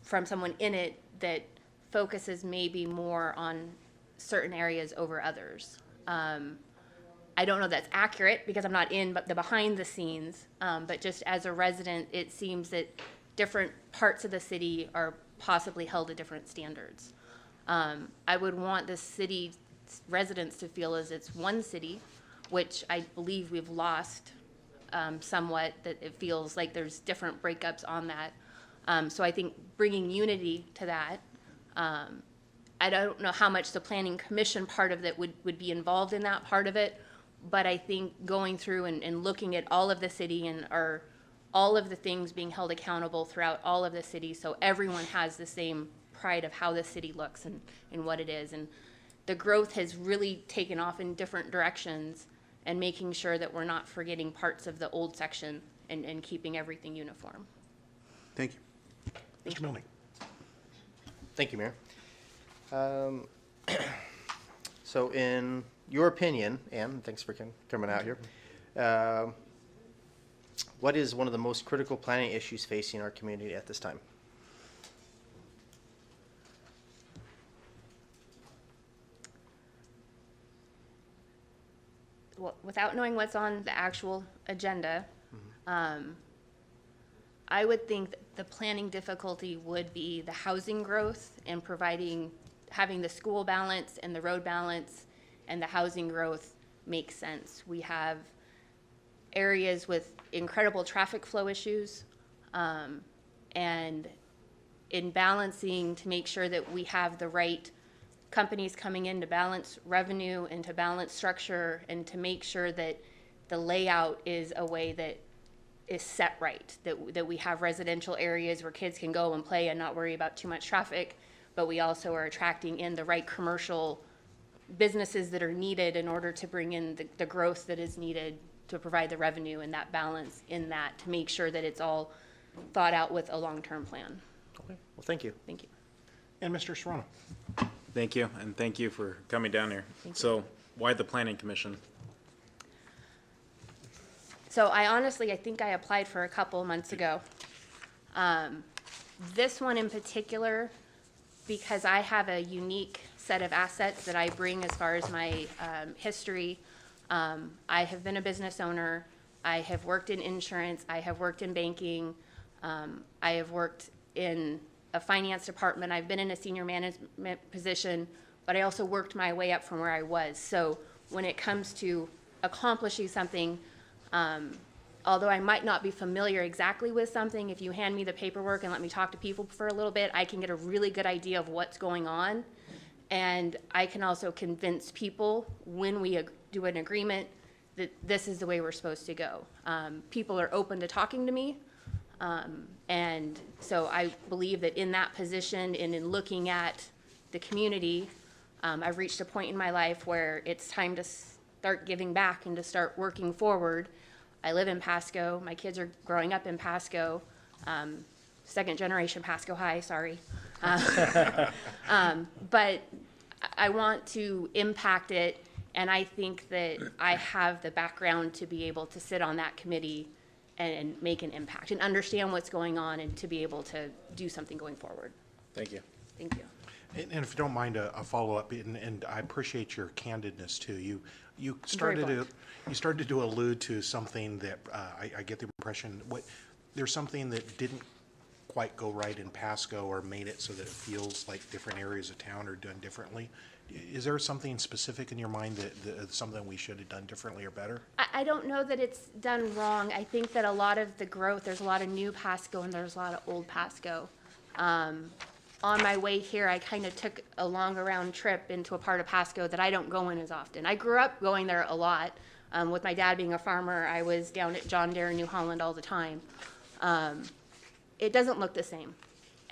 from someone in it that focuses maybe more on certain areas over others. I don't know that's accurate because I'm not in the behind the scenes, but just as a resident, it seems that different parts of the city are possibly held to different standards. I would want the city residents to feel as it's one city, which I believe we've lost somewhat, that it feels like there's different breakups on that. So I think bringing unity to that, I don't know how much the planning commission part of it would be involved in that part of it, but I think going through and looking at all of the city and all of the things being held accountable throughout all of the city, so everyone has the same pride of how the city looks and what it is. And the growth has really taken off in different directions, and making sure that we're not forgetting parts of the old section and keeping everything uniform. Thank you. Mr. Milne. Thank you, Mayor. So in your opinion, and thanks for coming out here, what is one of the most critical planning issues facing our community at this time? Well, without knowing what's on the actual agenda, I would think that the planning difficulty would be the housing growth and having the school balance and the road balance and the housing growth make sense. We have areas with incredible traffic flow issues, and in balancing to make sure that we have the right companies coming in to balance revenue and to balance structure and to make sure that the layout is a way that is set right, that we have residential areas where kids can go and play and not worry about too much traffic, but we also are attracting in the right commercial businesses that are needed in order to bring in the growth that is needed to provide the revenue, and that balance in that to make sure that it's all thought out with a long-term plan. Okay. Well, thank you. Thank you. And Mr. Serrano. Thank you, and thank you for coming down here. So why the Planning Commission? So I think I applied for a couple months ago. This one in particular, because I have a unique set of assets that I bring as far as my history. I have been a business owner. I have worked in insurance. I have worked in banking. I have worked in a finance department. I've been in a senior management position, but I also worked my way up from where I was. So when it comes to accomplishing something, although I might not be familiar exactly with something, if you hand me the paperwork and let me talk to people for a little bit, I can get a really good idea of what's going on. And I can also convince people when we do an agreement that this is the way we're supposed to go. People are open to talking to me. And so I believe that in that position and in looking at the community, I've reached a point in my life where it's time to start giving back and to start working forward. I live in Pasco. My kids are growing up in Pasco. Second generation Pasco High, sorry. But I want to impact it, and I think that I have the background to be able to sit on that committee and make an impact and understand what's going on and to be able to do something going forward. Thank you. Thank you. And if you don't mind a follow-up, and I appreciate your candidness too. You started to allude to something that I get the impression there's something that didn't quite go right in Pasco or made it so that it feels like different areas of town are done differently. Is there something specific in your mind that something we should have done differently or better? I don't know that it's done wrong. I think that a lot of the growth, there's a lot of new Pasco and there's a lot of old Pasco. On my way here, I kind of took a long around trip into a part of Pasco that I don't go in as often. I grew up going there a lot. With my dad being a farmer, I was down at John Deere, New Holland all the time. It doesn't look the same.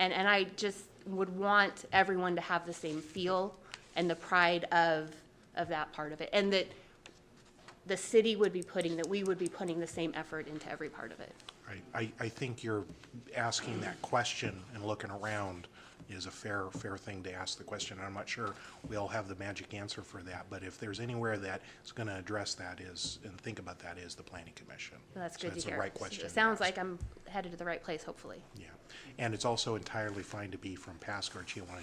And I just would want everyone to have the same feel and the pride of that part of it. And that the city would be putting, that we would be putting the same effort into every part of it. Right. I think you're asking that question and looking around is a fair thing to ask the question. I'm not sure we all have the magic answer for that, but if there's anywhere that is going to address that is, and think about that, is the Planning Commission. Well, that's good to It's hear. the right question. It to sounds ask. like I'm headed to the right place, hopefully. Yeah, and it's also entirely fine to be from Pasco or Chihuahua.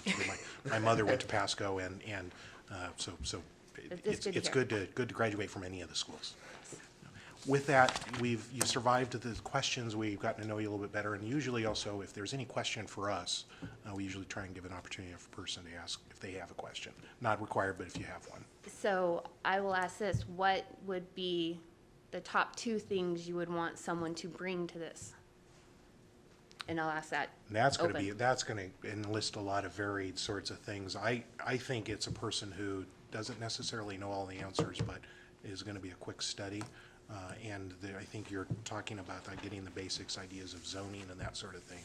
My mother went to Pasco, and so it's good to graduate from any of the schools. With that, you survived the questions. We've gotten to know you a little bit better, and usually also, if there's any question for us, we usually try and give an opportunity for a person to ask if they have a question. Not required, but if you have one. So I will ask this, what would be the top 2 things you would want someone to bring to this? And I'll ask that And that's going open. to enlist a lot of varied sorts of things. I think it's a person who doesn't necessarily know all the answers, but is going to be a quick study. I think you're talking about getting the basics, ideas of zoning and that sort of thing,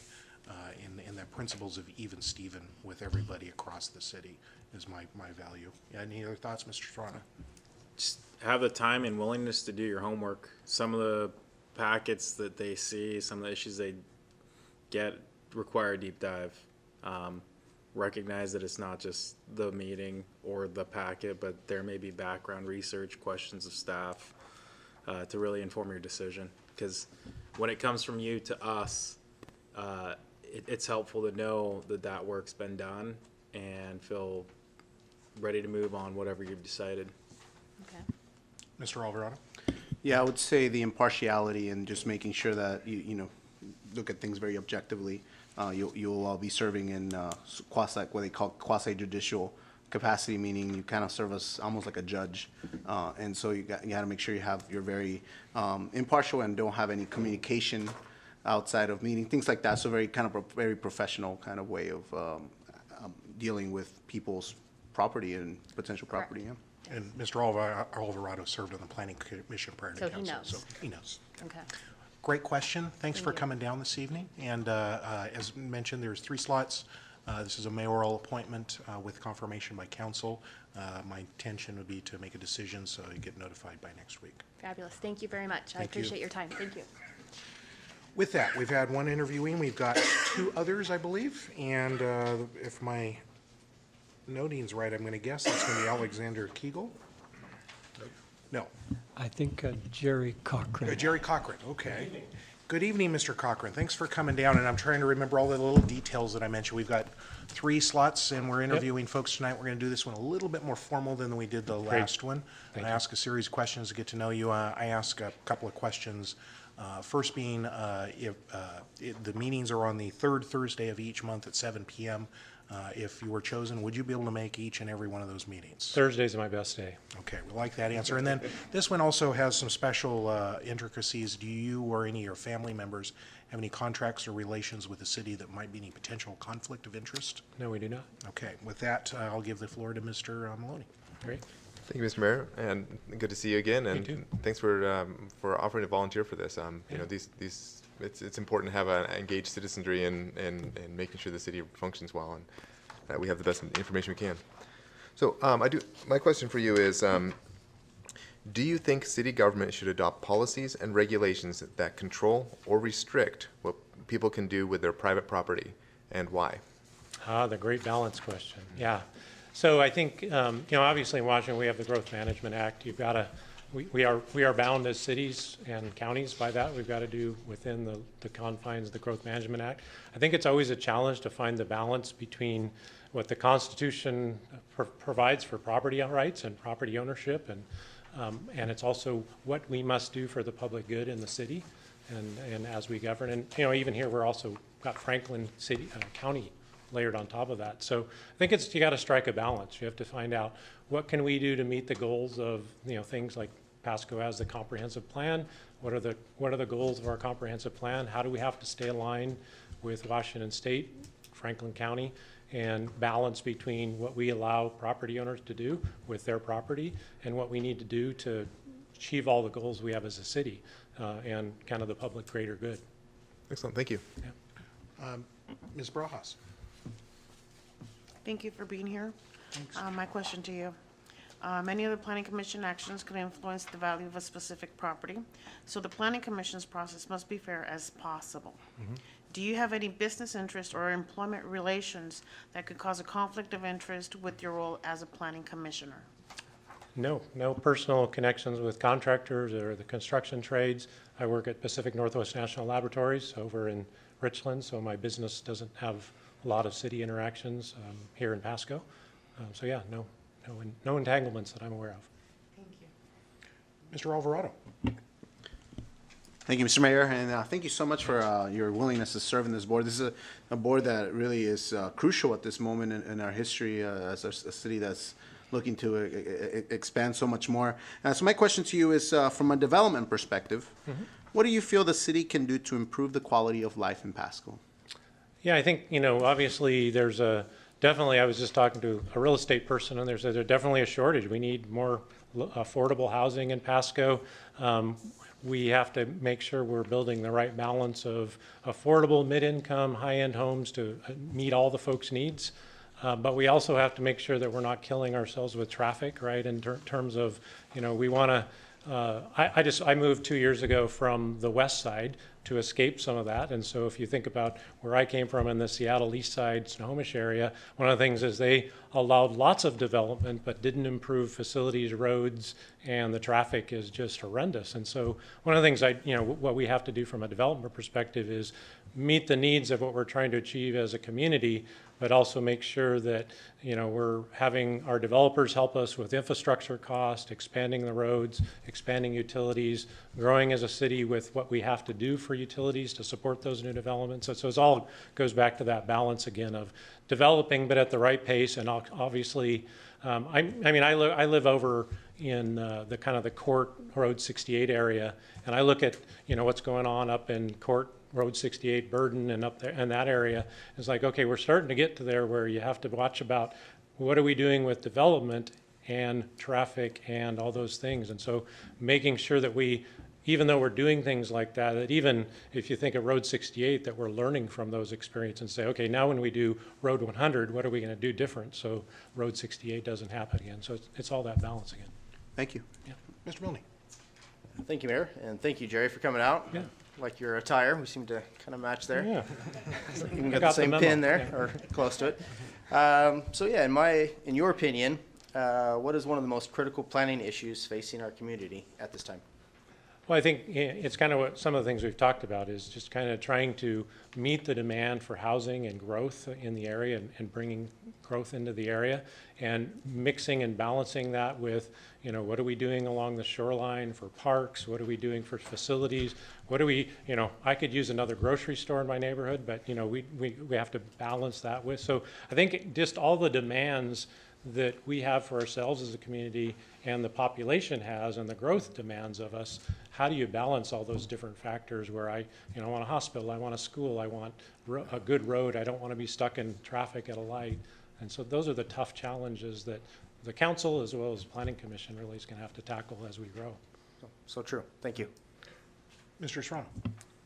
and the principles of even Steven with everybody across the city is my value. Any other thoughts, Mr. Strana? Just have the time and willingness to do your homework. Some of the packets that they see, some of the issues they get require a deep dive. Recognize that it's not just the meeting or the packet, but there may be background research, questions of staff, to really inform your decision. Because when it comes from you to us, it's helpful to know that work's been done and feel ready to move on whatever you've decided. Okay. Mr. Alvarado? Yeah, I would say the impartiality and just making sure that you look at things very objectively. You'll all be serving in what they call quasi-judicial capacity, meaning you kind of serve as almost like a judge, and so you got to make sure you're very impartial and don't have any communication outside of meeting, things like that. So very professional kind of way of dealing with people's property and potential property. Yeah. And Mr. Alvarado served on the Planning Commission prior to So he council, knows. so he knows. Okay. Great question. Thanks Thank for you. coming down this evening. And as mentioned, there's 3 slots. This is a mayoral appointment with confirmation by council. My intention would be to make a decision so you get notified by next week. Fabulous. Thank you very much. I Thank you. appreciate your time. Thank you. With that, we've had 1 interviewing. We've got 2 others, I believe. And if my noting's right, I'm going to guess it's going to be Alexander Kegel. No. I think Jerry Cochran. Jerry Cochran, okay. Good evening, Mr. Cochran. Thanks for coming down, and I'm trying to remember all the little details that I mentioned. We've got 3 slots, and we're interviewing folks tonight. We're going to do this one a little bit more formal than we did the last one. I ask a series of questions to get to know you. I ask a couple of questions. First being, if the meetings are on the 3rd Thursday of each month at 7 p.m., if you were chosen, would you be able to make each and every one of those meetings? Thursday's my best day. Okay, we like that answer. And then this one also has some special intricacies. Do you or any of your family members have any contracts or relations with the city that might be any potential conflict of interest? No, we do not. Okay, with that, I'll give the floor to Mr. Maloney. Great. Thank you, Mr. Mayor, and good to see you again. And too. thanks for offering to volunteer for this. You know, it's important to have an engaged citizenry and making sure the city functions well and that we have the best information we can. So my question for you is, do you think city government should adopt policies and regulations that control or restrict what people can do with their private property, and why? The great balance question. Yeah. So I think, obviously in Washington, we have the Growth Management Act. You've got to, we are bound as cities and counties by that. We've got to do within the confines of the Growth Management Act. I think it's always a challenge to find the balance between what the Constitution provides for property rights and property ownership, and it's also what we must do for the public good in the city and as we govern. And even here, we're also got Franklin City County layered on top of that. So I think you got to strike a balance. You have to find out what can we do to meet the goals of things like Pasco has the comprehensive plan. What are the goals of our comprehensive plan? How do we have to stay aligned with Washington State, Franklin County, and balance between what we allow property owners to do with their property and what we need to do to achieve all the goals we have as a city and kind of the public greater good. Excellent, thank you. Yeah. Ms. Brajas. Thank you for being here. My question to you. Many of the planning commission actions could influence the value of a specific property, so the planning commission's process must be fair as possible. Do you have any business interest or employment relations that could cause a conflict of interest with your role as a planning commissioner? No personal connections with contractors or the construction trades. I work at Pacific Northwest National Laboratories over in Richland, so my business doesn't have a lot of city interactions here in Pasco. So yeah, no entanglements that I'm aware of. Thank you. Mr. Alvarado. Thank you, Mr. Mayor, and thank you so much for your willingness to serve in this board. This is a board that really is crucial at this moment in our history as a city that's looking to expand so much more. So my question to you is, from a development perspective, what do you feel the city can do to improve the quality of life in Pasco? Yeah, I think, obviously there's definitely, I was just talking to a real estate person, and there's definitely a shortage. We need more affordable housing in Pasco. We have to make sure we're building the right balance of affordable, mid-income, high-end homes to meet all the folks' needs. But we also have to make sure that we're not killing ourselves with traffic, right? In terms of, we want to, I moved 2 years ago from the west side to escape some of that. And so if you think about where I came from in the Seattle East Side, Snohomish area, one of the things is they allowed lots of development, but didn't improve facilities, roads, and the traffic is just horrendous. And so one of the things what we have to do from a development perspective is meet the needs of what we're trying to achieve as a community, but also make sure that, we're having our developers help us with infrastructure cost, expanding the roads, expanding utilities, growing as a city with what we have to do for utilities to support those new developments. So it all goes back to that balance again of developing, but at the right pace. And obviously, I live over in the kind of the Court Road 68 area, and I look at, what's going on up in Court Road 68, Burden, and up there in that area. It's like, okay, we're starting to get to there where you have to watch about what are we doing with development and traffic and all those things. And so making sure that we, even though we're doing things like that, that even if you think of Road 68, that we're learning from those experiences and say, okay, now when we do Road 100, what are we going to do different so Road 68 doesn't happen again? So it's all that balance again. Thank you. Yeah. Mr. Milne. Thank you, Mayor, and thank you, Jerry, for coming out. Yeah. Like your attire, we seem to kind of match there. Yeah. You can get the same pin there, or close to it. So yeah, in your opinion, what is one of the most critical planning issues facing our community at this time? Well, I think it's kind of what some of the things we've talked about is just kind of trying to meet the demand for housing and growth in the area and bringing growth into the area and mixing and balancing that with, what are we doing along the shoreline for parks? What are we doing for facilities? What do we, I could use another grocery store in my neighborhood, but, we have to balance that with. So I think just all the demands that we have for ourselves as a community and the population has and the growth demands of us, how do you balance all those different factors where I want a hospital, I want a school, I want a good road, I don't want to be stuck in traffic at a light. And so those are the tough challenges that the council as well as the planning commission really is going to have to tackle as we grow. So true. Thank you. Mr. Serrano.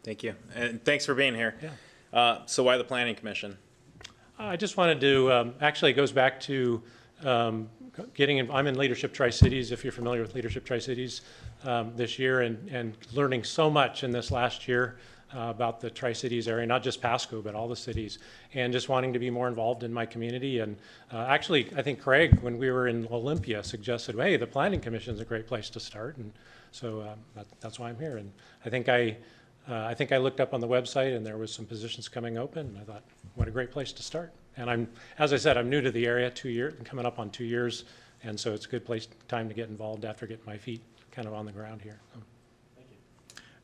Thank you, and thanks for being here. Yeah. So why the planning commission? I just wanted to, actually it goes back to I'm in Leadership Tri-Cities, if you're familiar with Leadership Tri-Cities, this year, and learning so much in this last year about the Tri-Cities area, not just Pasco, but all the cities, and just wanting to be more involved in my community. And actually, I think Craig, when we were in Olympia, suggested, hey, the Planning Commission is a great place to start. And so that's why I'm here. And I think I looked up on the website and there was some positions coming open, and I thought, what a great place to start. And as I said, I'm new to the area, coming up on 2 years, and so it's a good time to get involved after getting my feet kind of on the ground here. So. Thank you.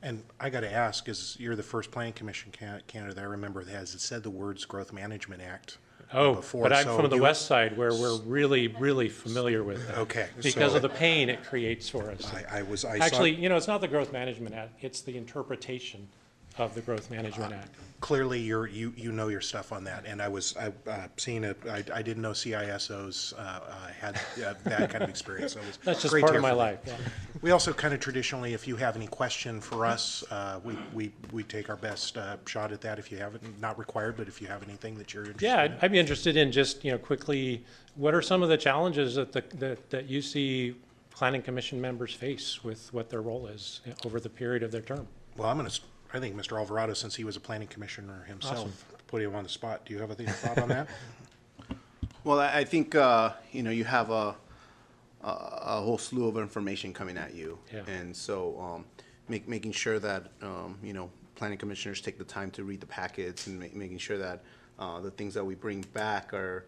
And I got to ask, is you're the first planning commission candidate I remember that has said the words Growth Management Act before. But I'm from the west side where we're really, really familiar with that. Okay. Because of the pain it creates for us. I Actually, it's not the Growth Management Act, it's the interpretation of the Growth Management Act. Clearly, you know your stuff on that, and I've seen it. I didn't know CISOs had that kind of experience. So it was That's just great to part hear of my from you. life. Yeah. We also kind of traditionally, if you have any question for us, we take our best shot at that. If you haven't, not required, but if you have anything that you're interested Yeah, in. I'd be interested in just, quickly, what are some of the challenges that you see planning commission members face with what their role is over the period of their term? Well, I think Mr. Alvarado, since he was a planning commissioner himself, Awesome. put him on the spot. Do you have a thought on that? Well, I think, you have a whole slew of information coming at you. Yeah. And so making sure that, planning commissioners take the time to read the packets and making sure that the things that we bring back are,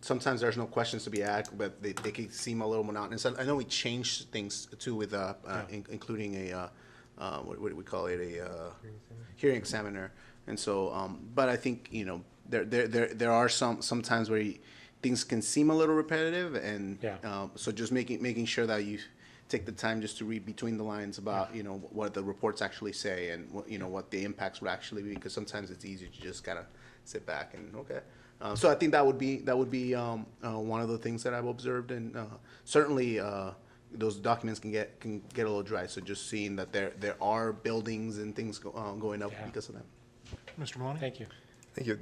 sometimes there's no questions to be asked, but they can seem a little monotonous. I know we changed things too with including a, what do we call it, a hearing examiner. And so, but I think, there are some times where things can seem a little repetitive, and so just making sure that you take the time just to read between the lines about what the reports actually say and what the impacts would actually be, because sometimes it's easy to just kind of sit back and okay. So I think that would be one of the things that I've observed, and certainly those documents can get a little dry. So just seeing that there are buildings and things going up because of that. Mr. Maloney? Thank you. Thank you.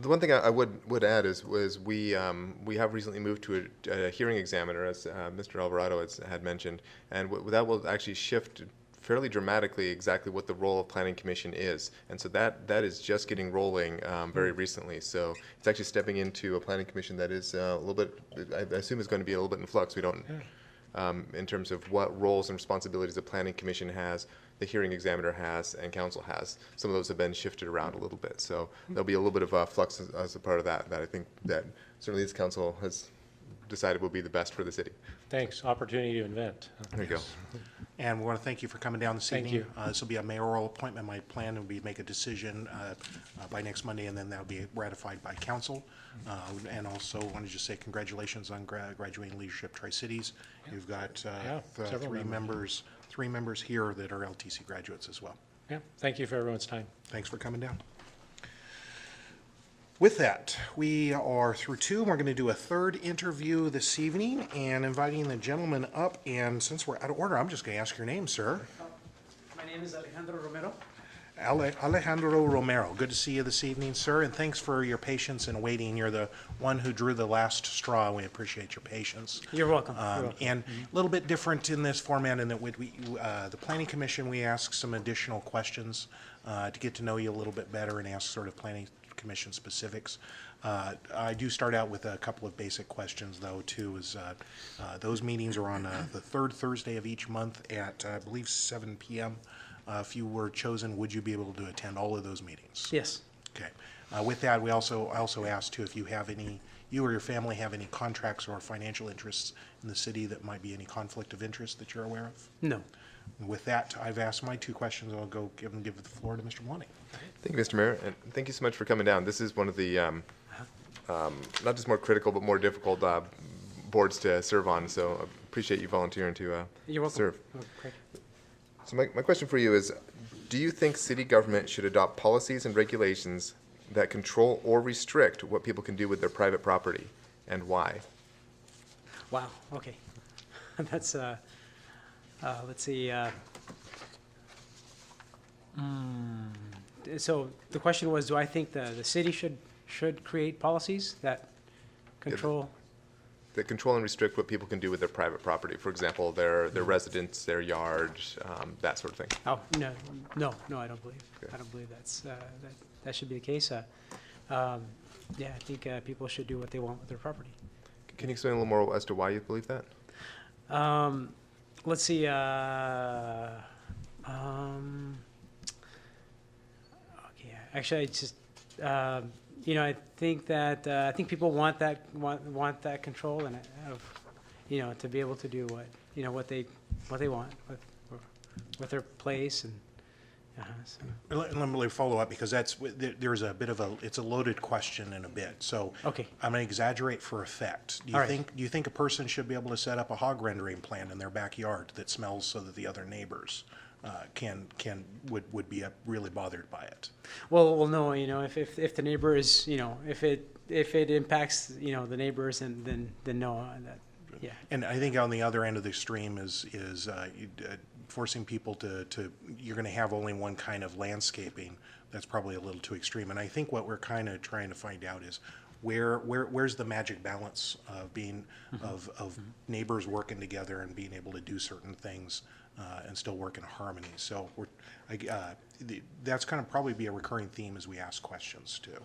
The one thing I would add is we have recently moved to a hearing examiner, as Mr. Alvarado had mentioned, and that will actually shift fairly dramatically exactly what the role of planning commission is, and so that is just getting rolling very recently. So it's actually stepping into a planning commission that is a little bit, I assume, is going to be a little bit in flux. We don't, in terms of what roles and responsibilities the planning commission has, the hearing examiner has, and council has. Some of those have been shifted around a little bit, so there'll be a little bit of a flux as a part of that I think that certainly this council has decided will be the best for the city. Thanks. Opportunity to invent. There you go. And we want to thank you for coming down this Thank evening. you. This will be a mayoral appointment. My plan will be make a decision by next Monday, and then that'll be ratified by council. And also want to just say congratulations on graduating Leadership Tri-Cities. You've got several three members here that are LTC graduates as well. Yeah. Thank you for everyone's time. Thanks for coming down. With that, we are through two. We're going to do a third interview this evening and inviting the gentleman up. And since we're out of order, I'm just going to ask your name, sir. My name is Alejandro Romero. Alejandro Romero. Good to see you this evening, sir. And thanks for your patience in waiting. You're the one who drew the last straw. We appreciate your patience. You're welcome. And a little bit different in this format in that the Planning Commission, we ask some additional questions to get to know you a little bit better and ask sort of Planning Commission specifics. I do start out with a couple of basic questions, though, too, is those meetings are on the third Thursday of each month at, I believe, 7 p.m. If you were chosen, would you be able to attend all of those meetings? Yes. Okay. With that, I also asked, too, if you or your family have any contracts or financial interests in the city that might be any conflict of interest that you're aware of? No. With that, I've asked my two questions. I'll go give the floor to Mr. Maloney. Thank you, Mr. Mayor, and thank you so much for coming down. This is one of the not just more critical but more difficult boards to serve on, so I appreciate you volunteering to You're welcome. serve. Oh, great. So my question for you is, do you think city government should adopt policies and regulations that control or restrict what people can do with their private property, and why? Wow. Okay. That's let's see. So the question was, do I think the city should create policies that control? That control and restrict what people can do with their private property. For example, their residence, their yard, that sort of thing. Oh, no, I don't believe. Okay. I don't believe that should be the case. Yeah, I think people should do what they want with their property. Can you explain a little more as to why you believe that? Let's see. Okay, actually, I just I think that I think people want that control and to be able to do what they want with their place and. So. Let me follow up, because there's a bit of it's a loaded question in a bit. So okay. I'm going to exaggerate for effect. Do you think a person should be able to set up a hog rendering plant in their backyard that smells so that the other neighbors would be really bothered by it. Well, no, if the neighbor is, if it impacts, the neighbors, and then no, yeah. And I think on the other end of the extreme is forcing people to you're going to have only one kind of landscaping. That's probably a little too extreme. And I think what we're kind of trying to find out is where's the magic balance of being of neighbors working together and being able to do certain things and still work in harmony. So that's kind of probably be a recurring theme as we ask questions too.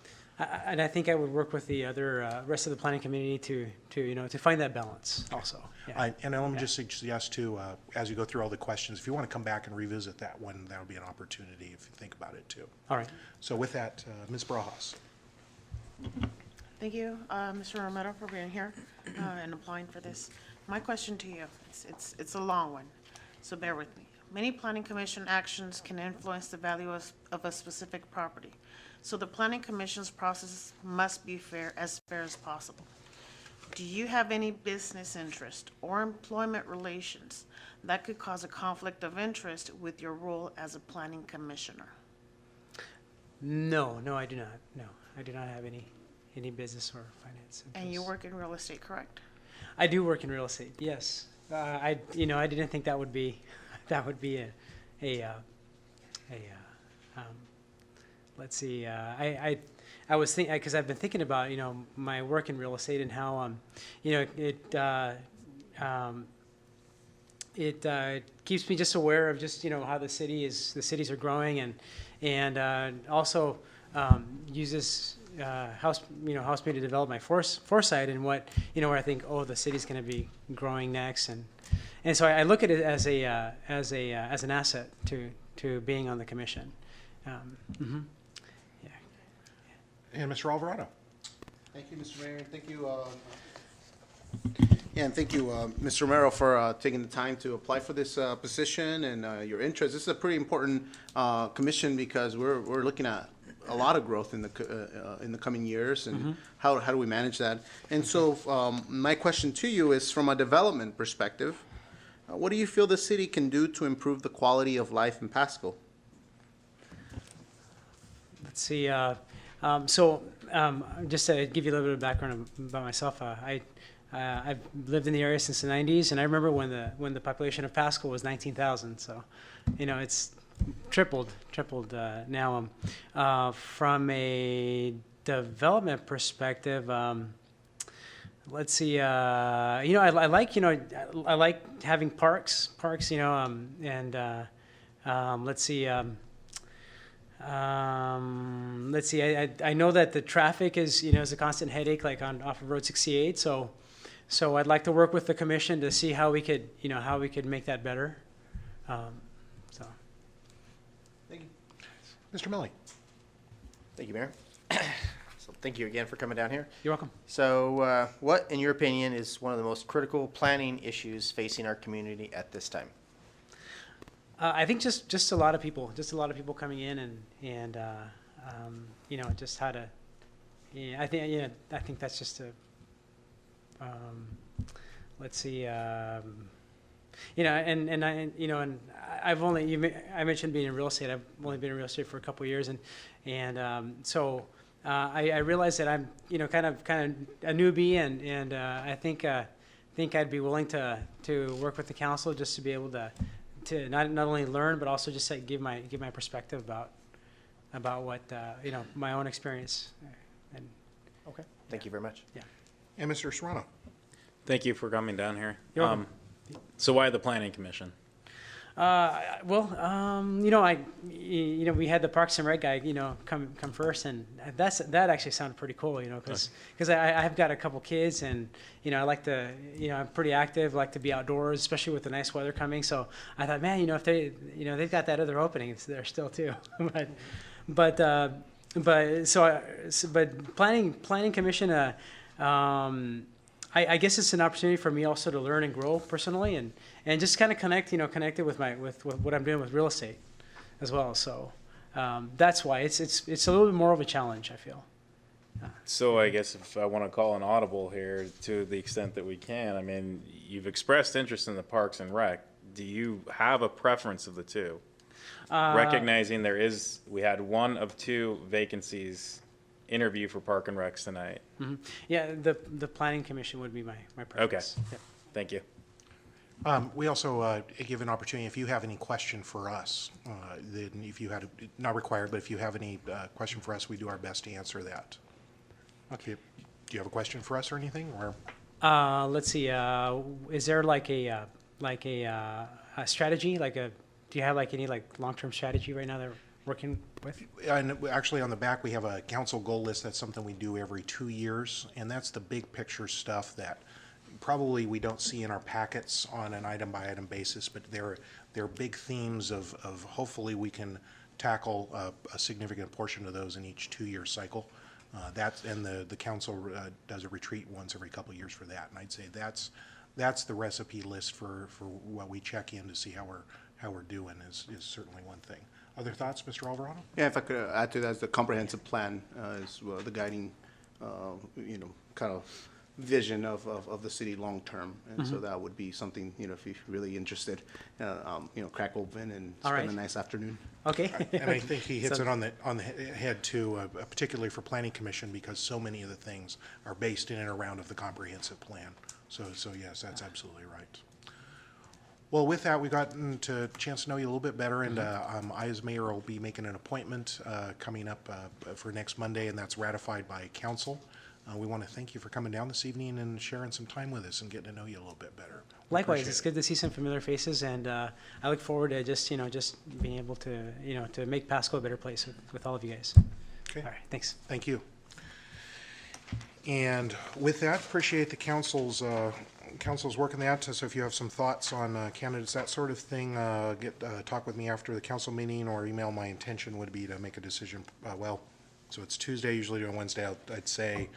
And I think I would work with the other rest of the planning community to find that balance also. Yeah. And let me just suggest too, as you go through all the questions, if you want to come back and revisit that one, that'll be an opportunity if you think about it too. All right. So with that, Ms. Brajas. Thank you, Mr. Romero, for being here and applying for this. My question to you, it's a long one, so bear with me. Many planning commission actions can influence the value of a specific property. So the planning commission's process must be as fair as possible. Do you have any business interest or employment relations that could cause a conflict of interest with your role as a planning commissioner? No, I do not. No, I do not have any business or finance interests. And you work in real estate, correct? I do work in real estate, yes. I didn't think that would be let's see, I was thinking, because I've been thinking about, my work in real estate and how, it keeps me just aware of just, how the cities are growing, and also uses helps me to develop my foresight and what, where I think, the city's going to be growing next, and so I look at it as an asset to being on the commission. And Mr. Alvarado. Thank you, Mr. Mayor. Thank you. And thank you, Mr. Romero, for taking the time to apply for this position and your interest. This is a pretty important commission because we're looking at a lot of growth in the coming years, and how do we manage that? And so my question to you is, from a development perspective, what do you feel the city can do to improve the quality of life in Pasco? Let's see. Just to give you a little bit of background about myself, I've lived in the area since the 90s, and I remember when the population of Pasco was 19,000. So, it's tripled now. From a development perspective, let's see. I like having parks. And let's see. Let's see. I know that the traffic is a constant headache, like off of Road 68. So I'd like to work with the commission to see how we could make that better. Thank you, Mr. Milley. Thank you, Mayor. So thank you again for coming down here. You're welcome. So, what, in your opinion, is one of the most critical planning issues facing our community at this time? I think just a lot of people coming in and just how to. Yeah, I think that's just a. Let's see. I've only I mentioned being in real estate. I've only been in real estate for a couple of years, so I realized that I'm kind of a newbie, and I think I'd be willing to work with the council just to be able to not only learn, but also just give my perspective about what my own experience. And okay, thank you very much. Yeah. And Mr. Serrano. Thank you for coming down here. You're welcome. So why the Planning Commission? We had the Parks and Rec guy, come first, and that actually sounded pretty cool, because I have got a couple kids, and I like to, I'm pretty active, like to be outdoors, especially with the nice weather coming. So I thought, man, if they, they've got that other opening, it's there still too. but planning commission, I guess it's an opportunity for me also to learn and grow personally, and just kind of connect it with what I'm doing with real estate as well. So that's why it's a little bit more of a challenge, I feel. So I guess if I want to call an audible here to the extent that we can, I mean, you've expressed interest in the Parks and Rec. do you have a preference of the two? Recognizing we had one of two vacancies interview for Park and Recs tonight. Yeah, the planning commission would be my preference. Okay. Thank you. We also give an opportunity, if you have any question for us, then if you had, not required, but if you have any question for us, we do our best to answer that. Okay. Do you have a question for us or anything? Or Let's see. Is there like a strategy? Do you have like any long-term strategy right now that we're working with? And actually, on the back, we have a council goal list. That's something we do every 2 years, and that's the big picture stuff that probably we don't see in our packets on an item-by-item basis, but they're big themes of hopefully we can tackle a significant portion of those in each 2-year cycle. And the council does a retreat once every couple of years for that, and I'd say that's the recipe list for what we check in to see how we're doing is certainly one thing. Other thoughts, Mr. Alvarado? Yeah, if I could add to that, the comprehensive plan is the guiding, kind of vision of the city long term, and so that would be something, if you're really interested, crack open and spend a nice afternoon. Okay. And I think he hits it on the head too, particularly for Planning Commission, because so many of the things are based in and around of the comprehensive plan. So yes, that's absolutely right. Well, with that, we've gotten a chance to know you a little bit better, and I, as mayor, will be making an appointment coming up for next Monday, and that's ratified by council. We want to thank you for coming down this evening and sharing some time with us and getting to know you a little bit better. Likewise, it's good to see some familiar faces, and I look forward to just being able to to make Pasco a better place with all of you guys. Okay. All right. Thanks. Thank you. And with that, appreciate the council's work in that. So if you have some thoughts on candidates, that sort of thing, talk with me after the council meeting or email. My intention would be to make a decision. So it's Tuesday, usually on Wednesday. I'd say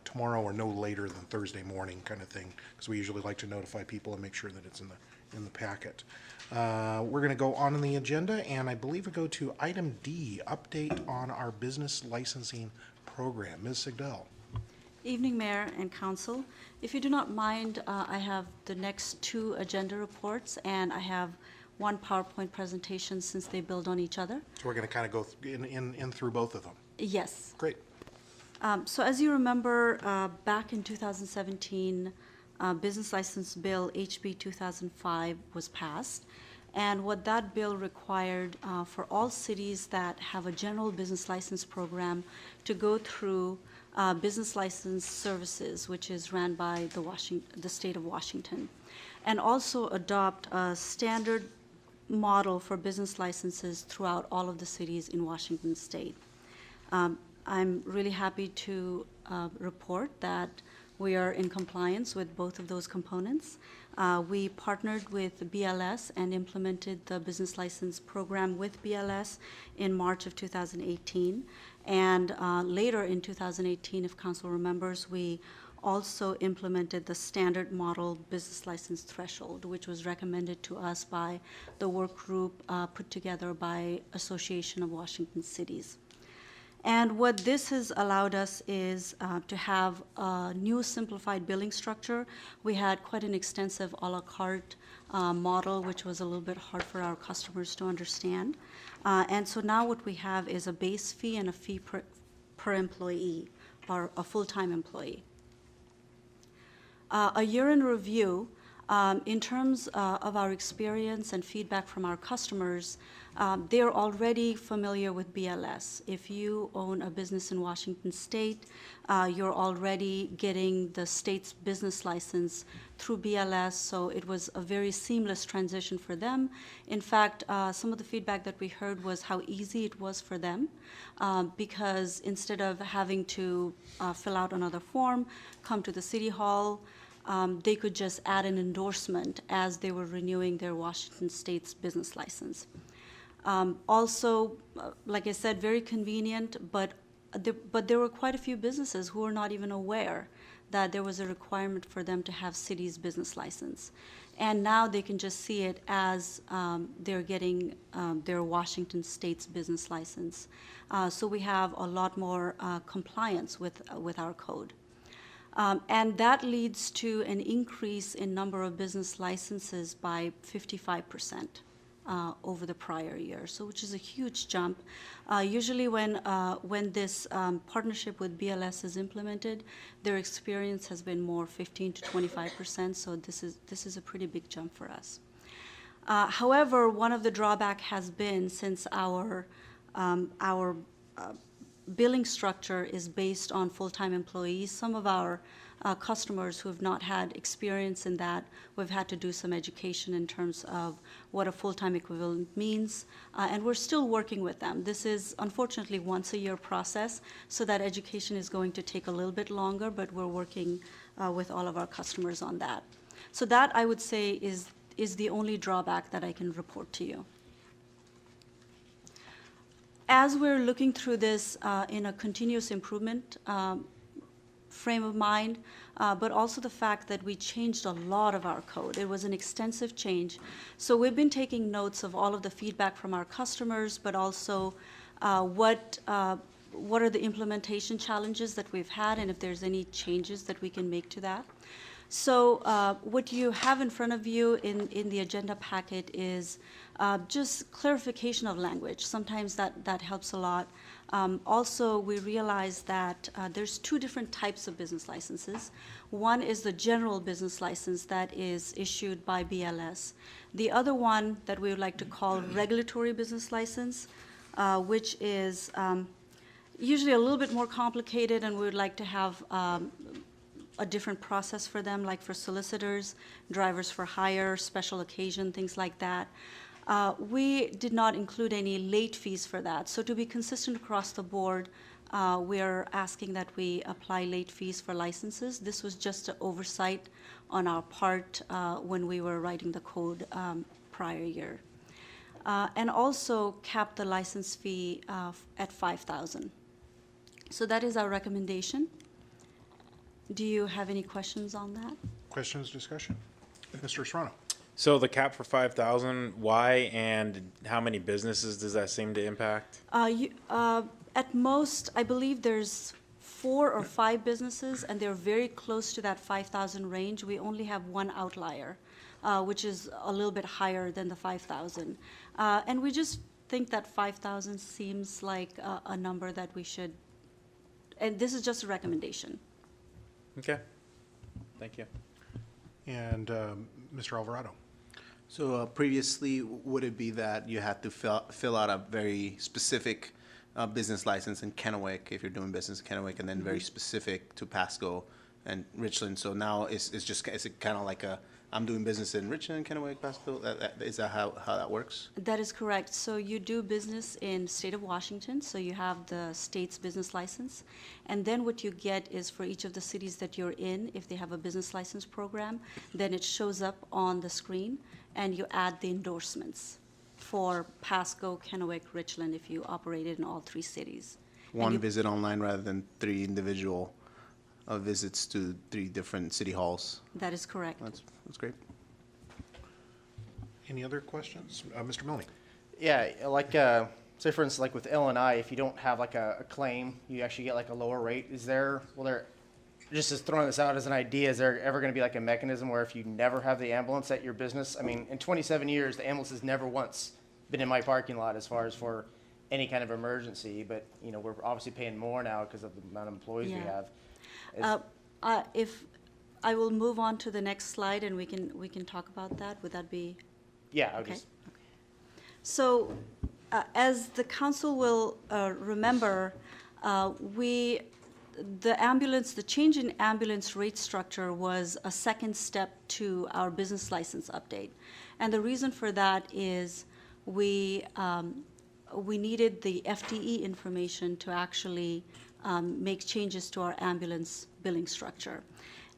tomorrow or no later than Thursday morning, kind of thing, because we usually like to notify people and make sure that it's in the packet. We're going to go on in the agenda, and I believe we go to item D, update on our business licensing program. Ms. Sigdell. Evening, Mayor and Council. If you do not mind, I have the next 2 agenda reports, and I have one PowerPoint presentation since they build on each other. So we're going to kind of go in through both of them. Yes. Great. So as you remember, back in 2017, Business License Bill HB 2005 was passed. And what that bill required for all cities that have a general business license program to go through business license services, which is ran by the state of Washington, and also adopt a standard model for business licenses throughout all of the cities in Washington state. I'm really happy to report that we are in compliance with both of those components. We partnered with BLS and implemented the business license program with BLS in March of 2018. And later in 2018, if council remembers, we also implemented the standard model business license threshold, which was recommended to us by the work group put together by Association of Washington Cities. And what this has allowed us is to have a new simplified billing structure. We had quite an extensive a la carte model, which was a little bit hard for our customers to understand. And so now what we have is a base fee and a fee per employee, or a full-time employee. A year in review, in terms of our experience and feedback from our customers, they're already familiar with BLS. If you own a business in Washington state, you're already getting the state's business license through BLS, so it was a very seamless transition for them. In fact, some of the feedback that we heard was how easy it was for them, because instead of having to fill out another form, come to the city hall, they could just add an endorsement as they were renewing their Washington state's business license. Also, like I said, very convenient, but there were quite a few businesses who were not even aware that there was a requirement for them to have city's business license. And now they can just see it as they're getting their Washington state's business license. So we have a lot more compliance with our code. And that leads to an increase in number of business licenses by 55%. Over the prior year, so which is a huge jump. Usually when this partnership with BLS is implemented, their experience has been more 15 to 25%, so this is a pretty big jump for us. However, one of the drawback has been, since our billing structure is based on full-time employees, some of our customers who have not had experience in that, we've had to do some education in terms of what a full-time equivalent means, and we're still working with them. This is unfortunately once-a-year process, so that education is going to take a little bit longer, but we're working with all of our customers on that. So that, I would say, is the only drawback that I can report to you. As we're looking through this in a continuous improvement frame of mind, but also the fact that we changed a lot of our code. It was an extensive change. So we've been taking notes of all of the feedback from our customers, but also what are the implementation challenges that we've had, and if there's any changes that we can make to that. So what you have in front of you in the agenda packet is just clarification of language. Sometimes that helps a lot. Also, we realize that there's two different types of business licenses. One is the general business license that is issued by BLS. The other one that we would like to call regulatory business license, which is usually a little bit more complicated, and we would like to have a different process for them, like for solicitors, drivers for hire, special occasion, things like that. We did not include any late fees for that. So to be consistent across the board, we are asking that we apply late fees for licenses. This was just an oversight on our part when we were writing the code prior year. And also cap the license fee at $5,000. So that is our recommendation. Do you have any questions on that? Questions, discussion? Mr. Serrano. So the cap for 5,000, why and how many businesses does that seem to impact? At most, I believe there's 4 or 5 businesses, and they're very close to that 5,000 range. We only have one outlier, which is a little bit higher than the 5,000. And we just think that 5,000 seems like a number that we should, and this is just a recommendation. Okay, thank you. And Mr. Alvarado. So previously, would it be that you had to fill out a very specific business license in Kennewick if you're doing business in Kennewick, and then very specific to Pasco and Richland? So now is it kind of like I'm doing business in Richland, Kennewick, Pasco? Is that how that works? That is correct. So you do business in state of Washington, so you have the state's business license. And then what you get is for each of the cities that you're in, if they have a business license program, then it shows up on the screen, and you add the endorsements for Pasco, Kennewick, Richland, if you operated in all 3 cities. One visit online rather than 3 individual visits to 3 different city halls. That is correct. That's great. Any other questions? Mr. Milne. Yeah, like, say for instance, like with L&I, if you don't have like a claim, you actually get like a lower rate. Just as throwing this out as an idea, is there ever going to be like a mechanism where if you never have the ambulance at your business? I mean, in 27 years, the ambulance has never once been in my parking lot as far as for any kind of emergency, but, you know, we're obviously paying more now because of the amount of employees we have. If I will move on to the next slide, and we can talk about that. Would that be? Yeah, okay. So, as the council will remember, the change in ambulance rate structure was a second step to our business license update, and the reason for that is we needed the FTE information to actually make changes to our ambulance billing structure.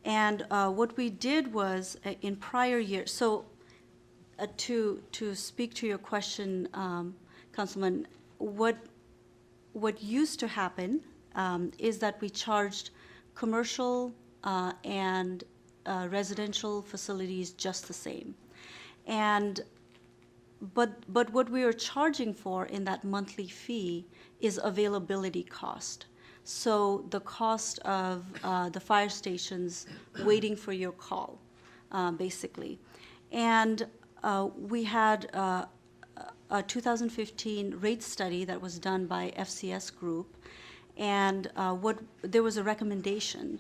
And what we did was in prior years, so to speak to your question, Councilman, what used to happen is that we charged commercial and residential facilities just the same. But what we are charging for in that monthly fee is availability cost. So the cost of the fire stations waiting for your call, basically. And we had a 2015 rate study that was done by FCS Group, and there was a recommendation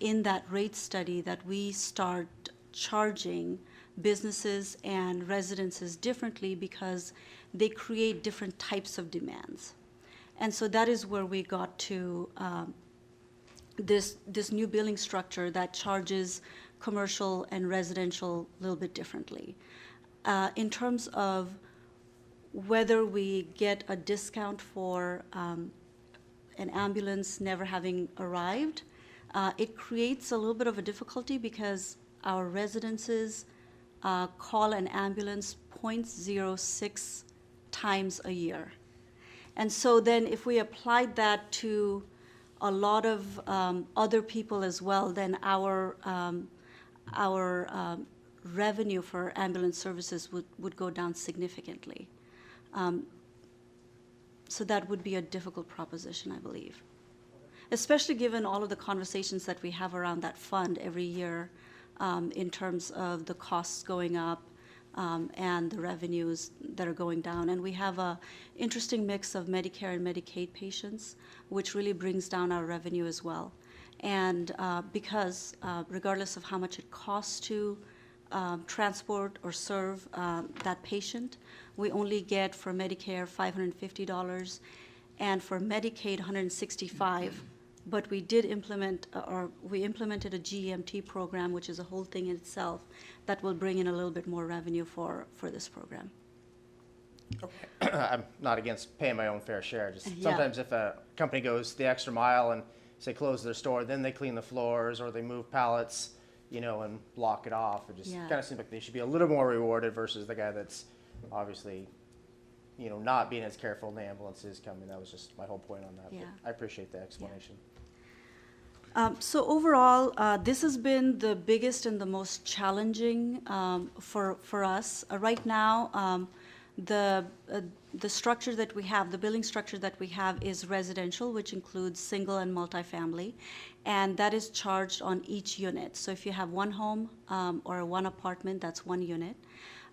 in that rate study that we start charging businesses and residences differently because they create different types of demands. And so that is where we got to this new billing structure that charges commercial and residential a little bit differently. In terms of whether we get a discount for an ambulance never having arrived, it creates a little bit of a difficulty because our residences call an ambulance 0.06 times a year. And so then if we applied that to a lot of other people as well, then our revenue for ambulance services would go down significantly. So that would be a difficult proposition, I believe, especially given all of the conversations that we have around that fund every year in terms of the costs going up and the revenues that are going down. And we have an interesting mix of Medicare and Medicaid patients, which really brings down our revenue as well. And because regardless of how much it costs to transport or serve that patient, we only get for Medicare $550 and for Medicaid $165. But we did implemented a GEMT program, which is a whole thing in itself, that will bring in a little bit more revenue for this program. I'm not against paying my own fair share. Just Yeah. sometimes if a company goes the extra mile and say close their store, then they clean the floors or they move pallets, and block it off. It just Yeah. kind of seems like they should be a little more rewarded versus the guy that's obviously, not being as careful when the ambulance is coming. That was just my whole point on that. Yeah. But I appreciate the explanation. So overall, this has been the biggest and the most challenging for us. Right now, the structure that we have, the billing structure that we have is residential, which includes single and multifamily, and that is charged on each unit. So if you have one home or one apartment, that's one unit.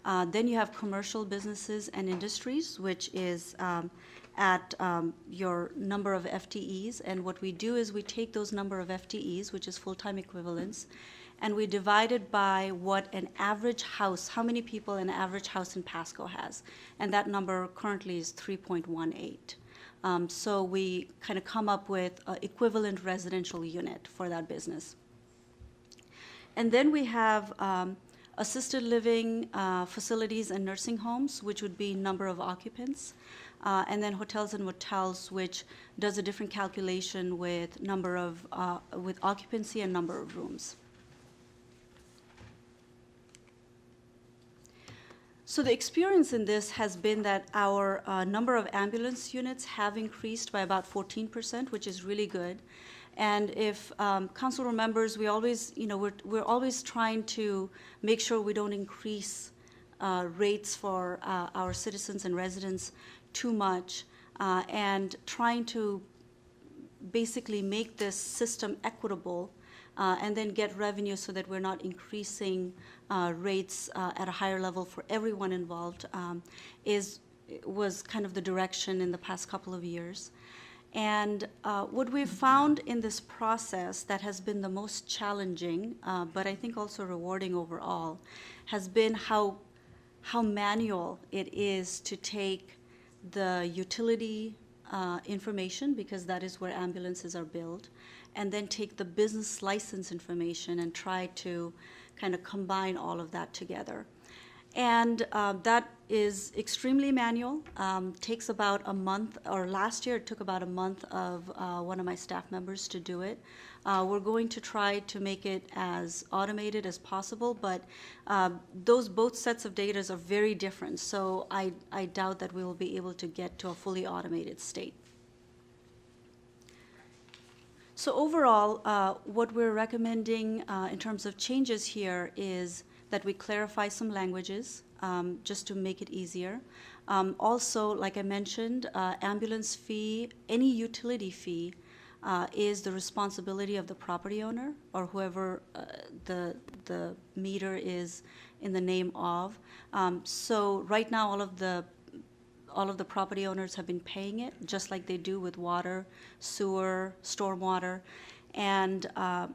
Then you have commercial businesses and industries, which is at your number of FTEs. And what we do is we take those number of FTEs, which is full-time equivalents, and we divide it by what an average house, how many people an average house in Pasco has. And that number currently is 3.18. So we kind of come up with an equivalent residential unit for that business. And then we have assisted living facilities and nursing homes, which would be number of occupants. And then hotels and motels, which does a different calculation with number of, with occupancy and number of rooms. So the experience in this has been that our number of ambulance units have increased by about 14%, which is really good. And if council remembers, we always, we're always trying to make sure we don't increase rates for our citizens and residents too much, and trying to basically make this system equitable and then get revenue so that we're not increasing rates at a higher level for everyone involved was kind of the direction in the past couple of years. And what we've found in this process that has been the most challenging, but I think also rewarding overall, has been how manual it is to take the utility information, because that is where ambulances are billed, and then take the business license information and try to kind of combine all of that together. And that is extremely manual, takes about a month, or last year it took about a month of one of my staff members to do it. We're going to try to make it as automated as possible, but those both sets of data are very different, so I doubt that we will be able to get to a fully automated state. So overall, what we're recommending in terms of changes here is that we clarify some languages just to make it easier. Also, like I mentioned, ambulance fee, any utility fee is the responsibility of the property owner or whoever the meter is in the name of. So right now, all of the property owners have been paying it, just like they do with water, sewer, stormwater. And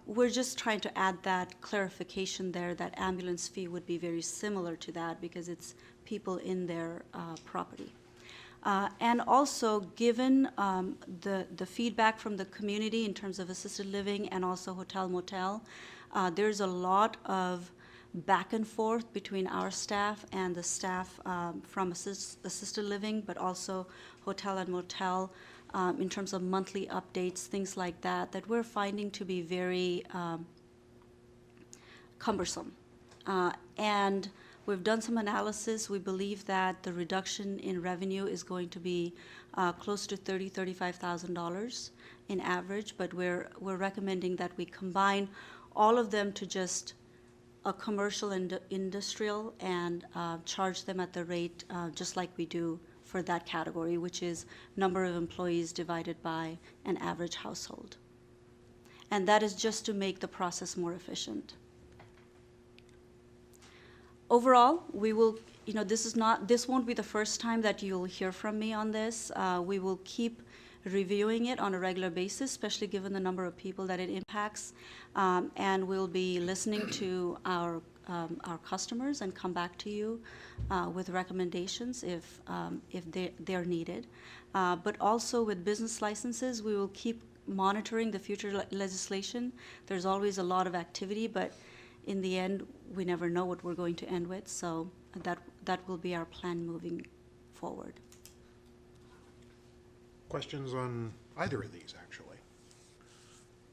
we're just trying to add that clarification there that ambulance fee would be very similar to that because it's people in their property. And also, given the feedback from the community in terms of assisted living and also hotel motel, there's a lot of back and forth between our staff and the staff from assisted living, but also hotel and motel in terms of monthly updates, things like that, that we're finding to be very cumbersome. And we've done some analysis. We believe that the reduction in revenue is going to be close to $30,000–$35,000 in average, but we're recommending that we combine all of them to just a commercial and industrial and charge them at the rate just like we do for that category, which is number of employees divided by an average household. And that is just to make the process more efficient. Overall, we will, this won't be the first time that you'll hear from me on this. We will keep reviewing it on a regular basis, especially given the number of people that it impacts. And we'll be listening to our customers and come back to you with recommendations if they're needed. But also with business licenses, we will keep monitoring the future legislation. There's always a lot of activity, but in the end, we never know what we're going to end with, so that will be our plan moving forward. Questions on either of these, actually?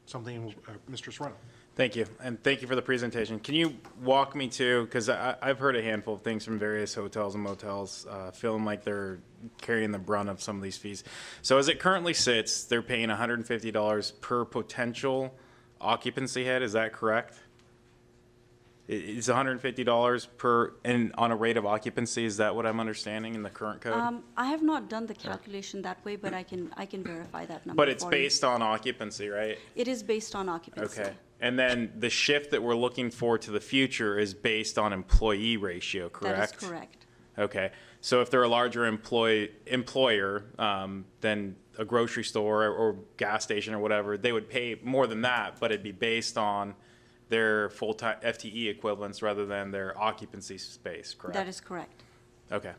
Something, Mr. Serrano. Thank you, and thank you for the presentation. Can you walk me to, because I've heard a handful of things from various hotels and motels feeling like they're carrying the brunt of some of these fees. So as it currently sits, they're paying $150 per potential occupancy head, is that correct? It's $150 per, and on a rate of occupancy, is that what I'm understanding in the current code? I have not done the calculation that way, but I can verify that number. But it's based on occupancy, right? It is based on occupancy. Okay. And then the shift that we're looking for to the future is based on employee ratio, correct? That is correct. Okay. So if they're a larger employer than a grocery store or gas station or whatever, they would pay more than that, but it'd be based on their full-time FTE equivalents rather than their occupancy space, correct? That is correct. Okay.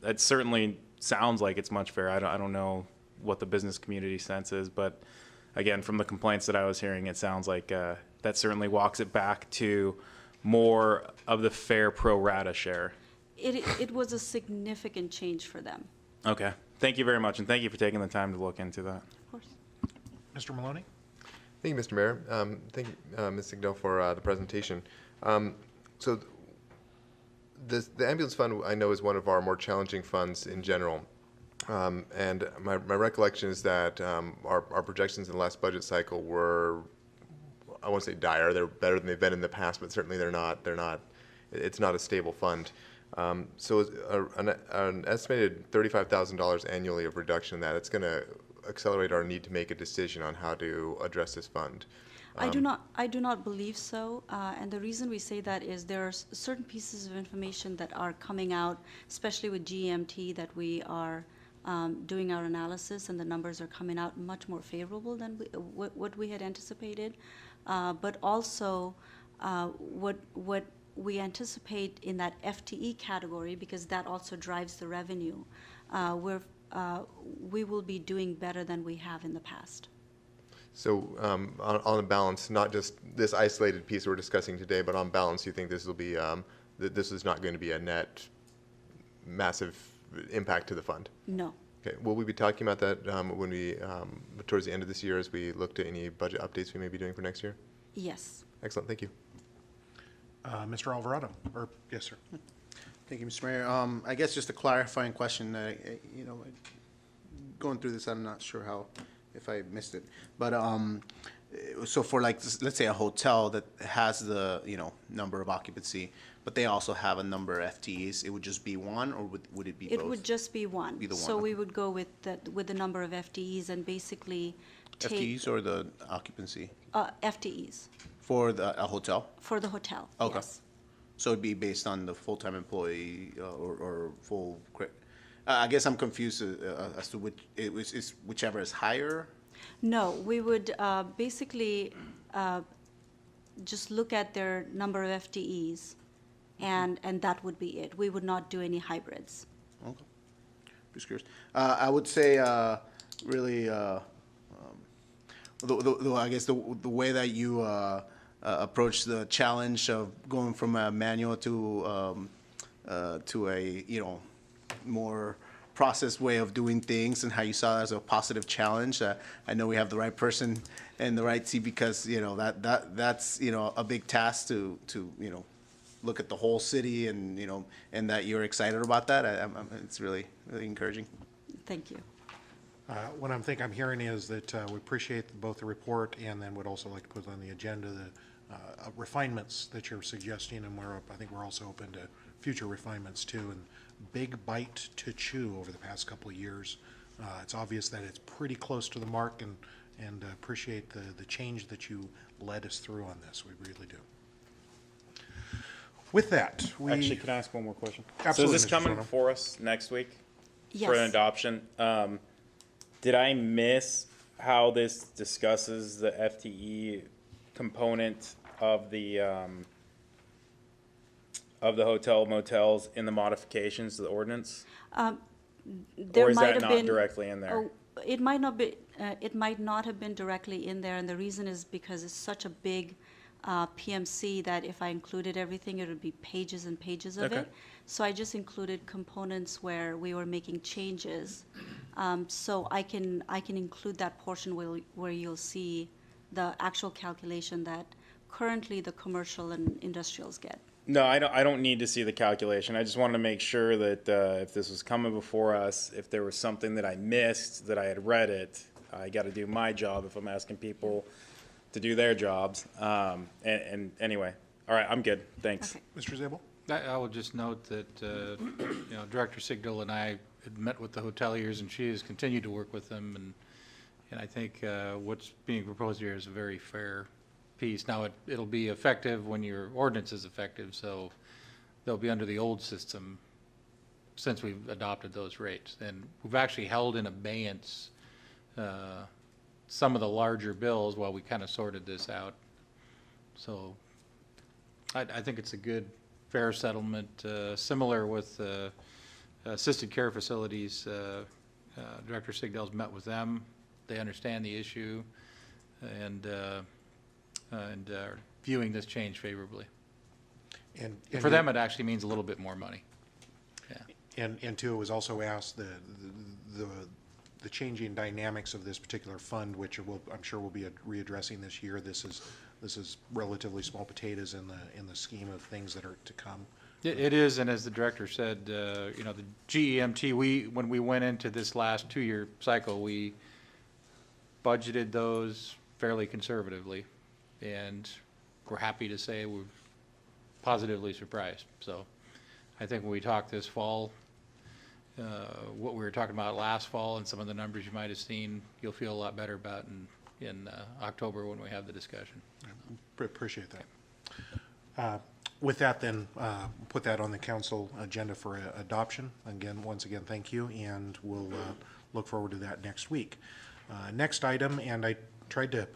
That certainly sounds like it's much fair. I don't know what the business community sense is, but again, from the complaints that I was hearing, it sounds like that certainly walks it back to more of the fair pro rata share. It was a significant change for them. Okay. Thank you very much, and thank you for taking the time to look into that. Of course. Mr. Maloney? Thank you, Mr. Mayor. Thank you, Ms. Sigdell, for the presentation. So the ambulance fund, I know, is one of our more challenging funds in general. And my recollection is that our projections in the last budget cycle were, I won't say dire, they're better than they've been in the past, but certainly it's not a stable fund. So an estimated $35,000 annually of reduction in that, it's going to accelerate our need to make a decision on how to address this fund. I do not believe so, and the reason we say that is there are certain pieces of information that are coming out, especially with GMT, that we are doing our analysis, and the numbers are coming out much more favorable than what we had anticipated. But also, what we anticipate in that FTE category, because that also drives the revenue, we will be doing better than we have in the past. So on a balance, not just this isolated piece we're discussing today, but on balance, you think this will be this is not going to be a net massive impact to the fund? No. Okay. Will we be talking about that when we towards the end of this year, as we look to any budget updates we may be doing for next year? Yes. Excellent. Thank you. Mr. Alvarado, or yes, sir. Thank you, Mr. Mayor. I guess just a clarifying question. Going through this, I'm not sure if I missed it, but so for let's say a hotel that has the number of occupancy, but they also have a number of FTEs, it would just be one, or would it be both? It would just be one. Be the one. So we would go with the number of FTEs, and basically FTEs or the occupancy? FTEs For a hotel? for the hotel. Okay. Yes. So it'd be based on the full-time employee or full, I guess I'm confused as to which, it's whichever is higher? No, we would basically just look at their number of FTEs, and that would be it. We would not do any hybrids. Okay. Just curious. I would say, really, I guess the way that you approach the challenge of going from a manual to a, more processed way of doing things, and how you saw it as a positive challenge. I know we have the right person in the right seat, because that's a big task to look at the whole city, and and that you're excited about that. It's really encouraging. Thank you. What I'm hearing is that we appreciate both the report, and then would also like to put on the agenda the refinements that you're suggesting, and I think we're also open to future refinements too. And big bite to chew over the past couple of years. It's obvious that it's pretty close to the mark, and appreciate the change that you led us through on this. We really do. With that, Actually, can I ask one more question? Absolutely, So is this Mr. coming Soto. before us next week? Yes. For an adoption? Did I miss how this discusses the FTE component of the hotel motels in the modifications to the ordinance? There Or is might that have not been, directly in there? Oh, it might not be. It might not have been directly in there, and the reason is because it's such a big PMC that if I included everything, it would be pages and pages of Okay. it. So I just included components where we were making changes. So I can include that portion where you'll see the actual calculation that currently the commercial and industrials get. No, I don't need to see the calculation. I just wanted to make sure that if this was coming before us, if there was something that I missed, that I had read it, I got to do my job if I'm asking people to do their jobs. And anyway, all right, I'm good. Thanks. Okay. Mr. Zabel? I will just note that, Director Sigdal and I had met with the hoteliers, and she has continued to work with them, and I think what's being proposed here is a very fair piece. Now, it'll be effective when your ordinance is effective, so they'll be under the old system since we've adopted those rates. And we've actually held in abeyance some of the larger bills while we kind of sorted this out. So I think it's a good, fair settlement, similar with assisted care facilities. Director Sigdal's met with them. They understand the issue and are viewing this change favorably. And For them, it actually means a little bit more money. Yeah. And two, it was also asked the changing dynamics of this particular fund, which I'm sure we'll be readdressing this year. This is relatively small potatoes in the scheme of things that are to come. It is, and as the director said, the GEMT, when we went into this last 2-year cycle, we budgeted those fairly conservatively, and we're happy to say we're positively surprised. So I think when we talk this fall, what we were talking about last fall and some of the numbers you might have seen, you'll feel a lot better about in October when we have the discussion. Appreciate that. With that, then, put that on the council agenda for adoption. Once again, thank you, and we'll look forward to that next week. Next item, and I tried to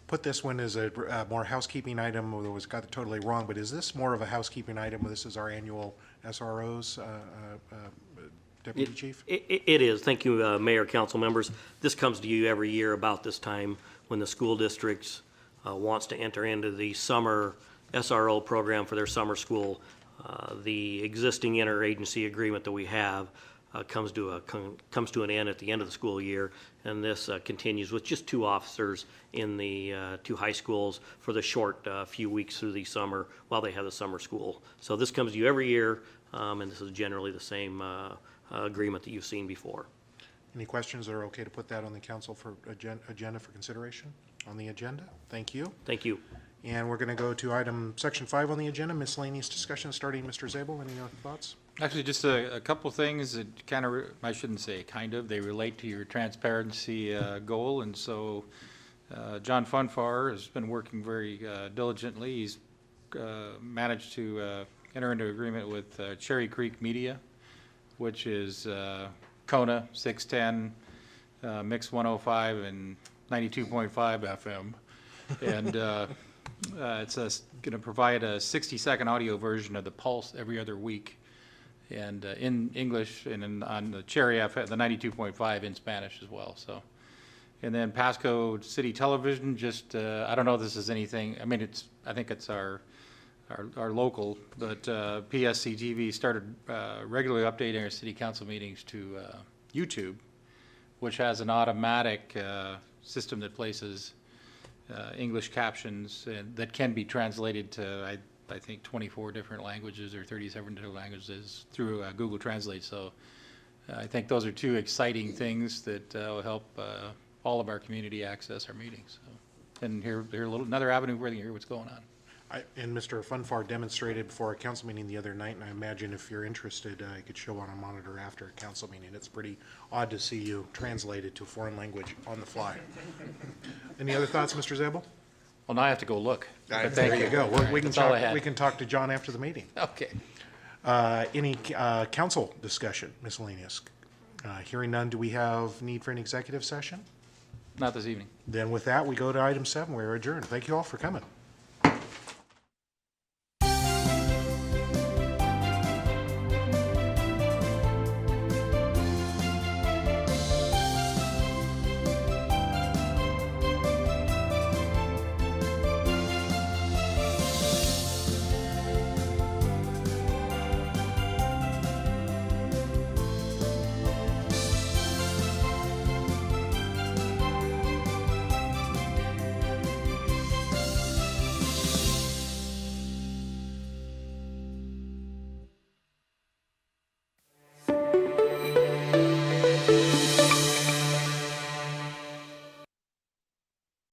put this one as a more housekeeping item, although it got it totally wrong, but is this more of a housekeeping item? This is our annual SROs, Deputy Chief? It is. Thank you, Mayor, council members. This comes to you every year about this time when the school districts wants to enter into the summer SRO program for their summer school. The existing interagency agreement that we have comes to an end at the end of the school year, and this continues with just 2 officers in the 2 high schools for the short few weeks through the summer while they have the summer school. So this comes to you every year, and this is generally the same agreement that you've seen before. Any questions that are okay to put that on the council for agenda for consideration on the agenda? Thank you. Thank you. And we're going to go to section 5 on the agenda, miscellaneous discussion, starting Mr. Zabel. Any other thoughts? Actually, just a couple things that kind of, I shouldn't say kind of, they relate to your transparency goal. And so John Funfar has been working very diligently. He's managed to enter into agreement with Cherry Creek Media, which is Kona 610, Mix 105, and 92.5 FM. And it's going to provide a 60-second audio version of the Pulse every other week, and in English, and on the Cherry FM, the 92.5 in Spanish as well. So, and then Pasco City Television, just I don't know if this is anything. I mean, I think it's our local, but PSC-TV started regularly updating our city council meetings to YouTube, which has an automatic system that places English captions that can be translated to, I think, 24 different languages or 37 different languages through Google Translate. So I think those are two exciting things that will help all of our community access our meetings. So, and hear another avenue where they can hear what's going on. And Mr. Funfar demonstrated before a council meeting the other night, and I imagine if you're interested, you could show on a monitor after a council meeting. It's pretty odd to see you translate it to a foreign language on the fly. Any other thoughts, Mr. Zabel? Well, now I have to go look. But There you go. We can That's all I talk. had. We can talk to John after the meeting. Okay. Any council discussion, miscellaneous? Hearing none, do we have need for an executive session? Not this evening. Then with that, we go to item 7. We're adjourned. Thank you all for coming.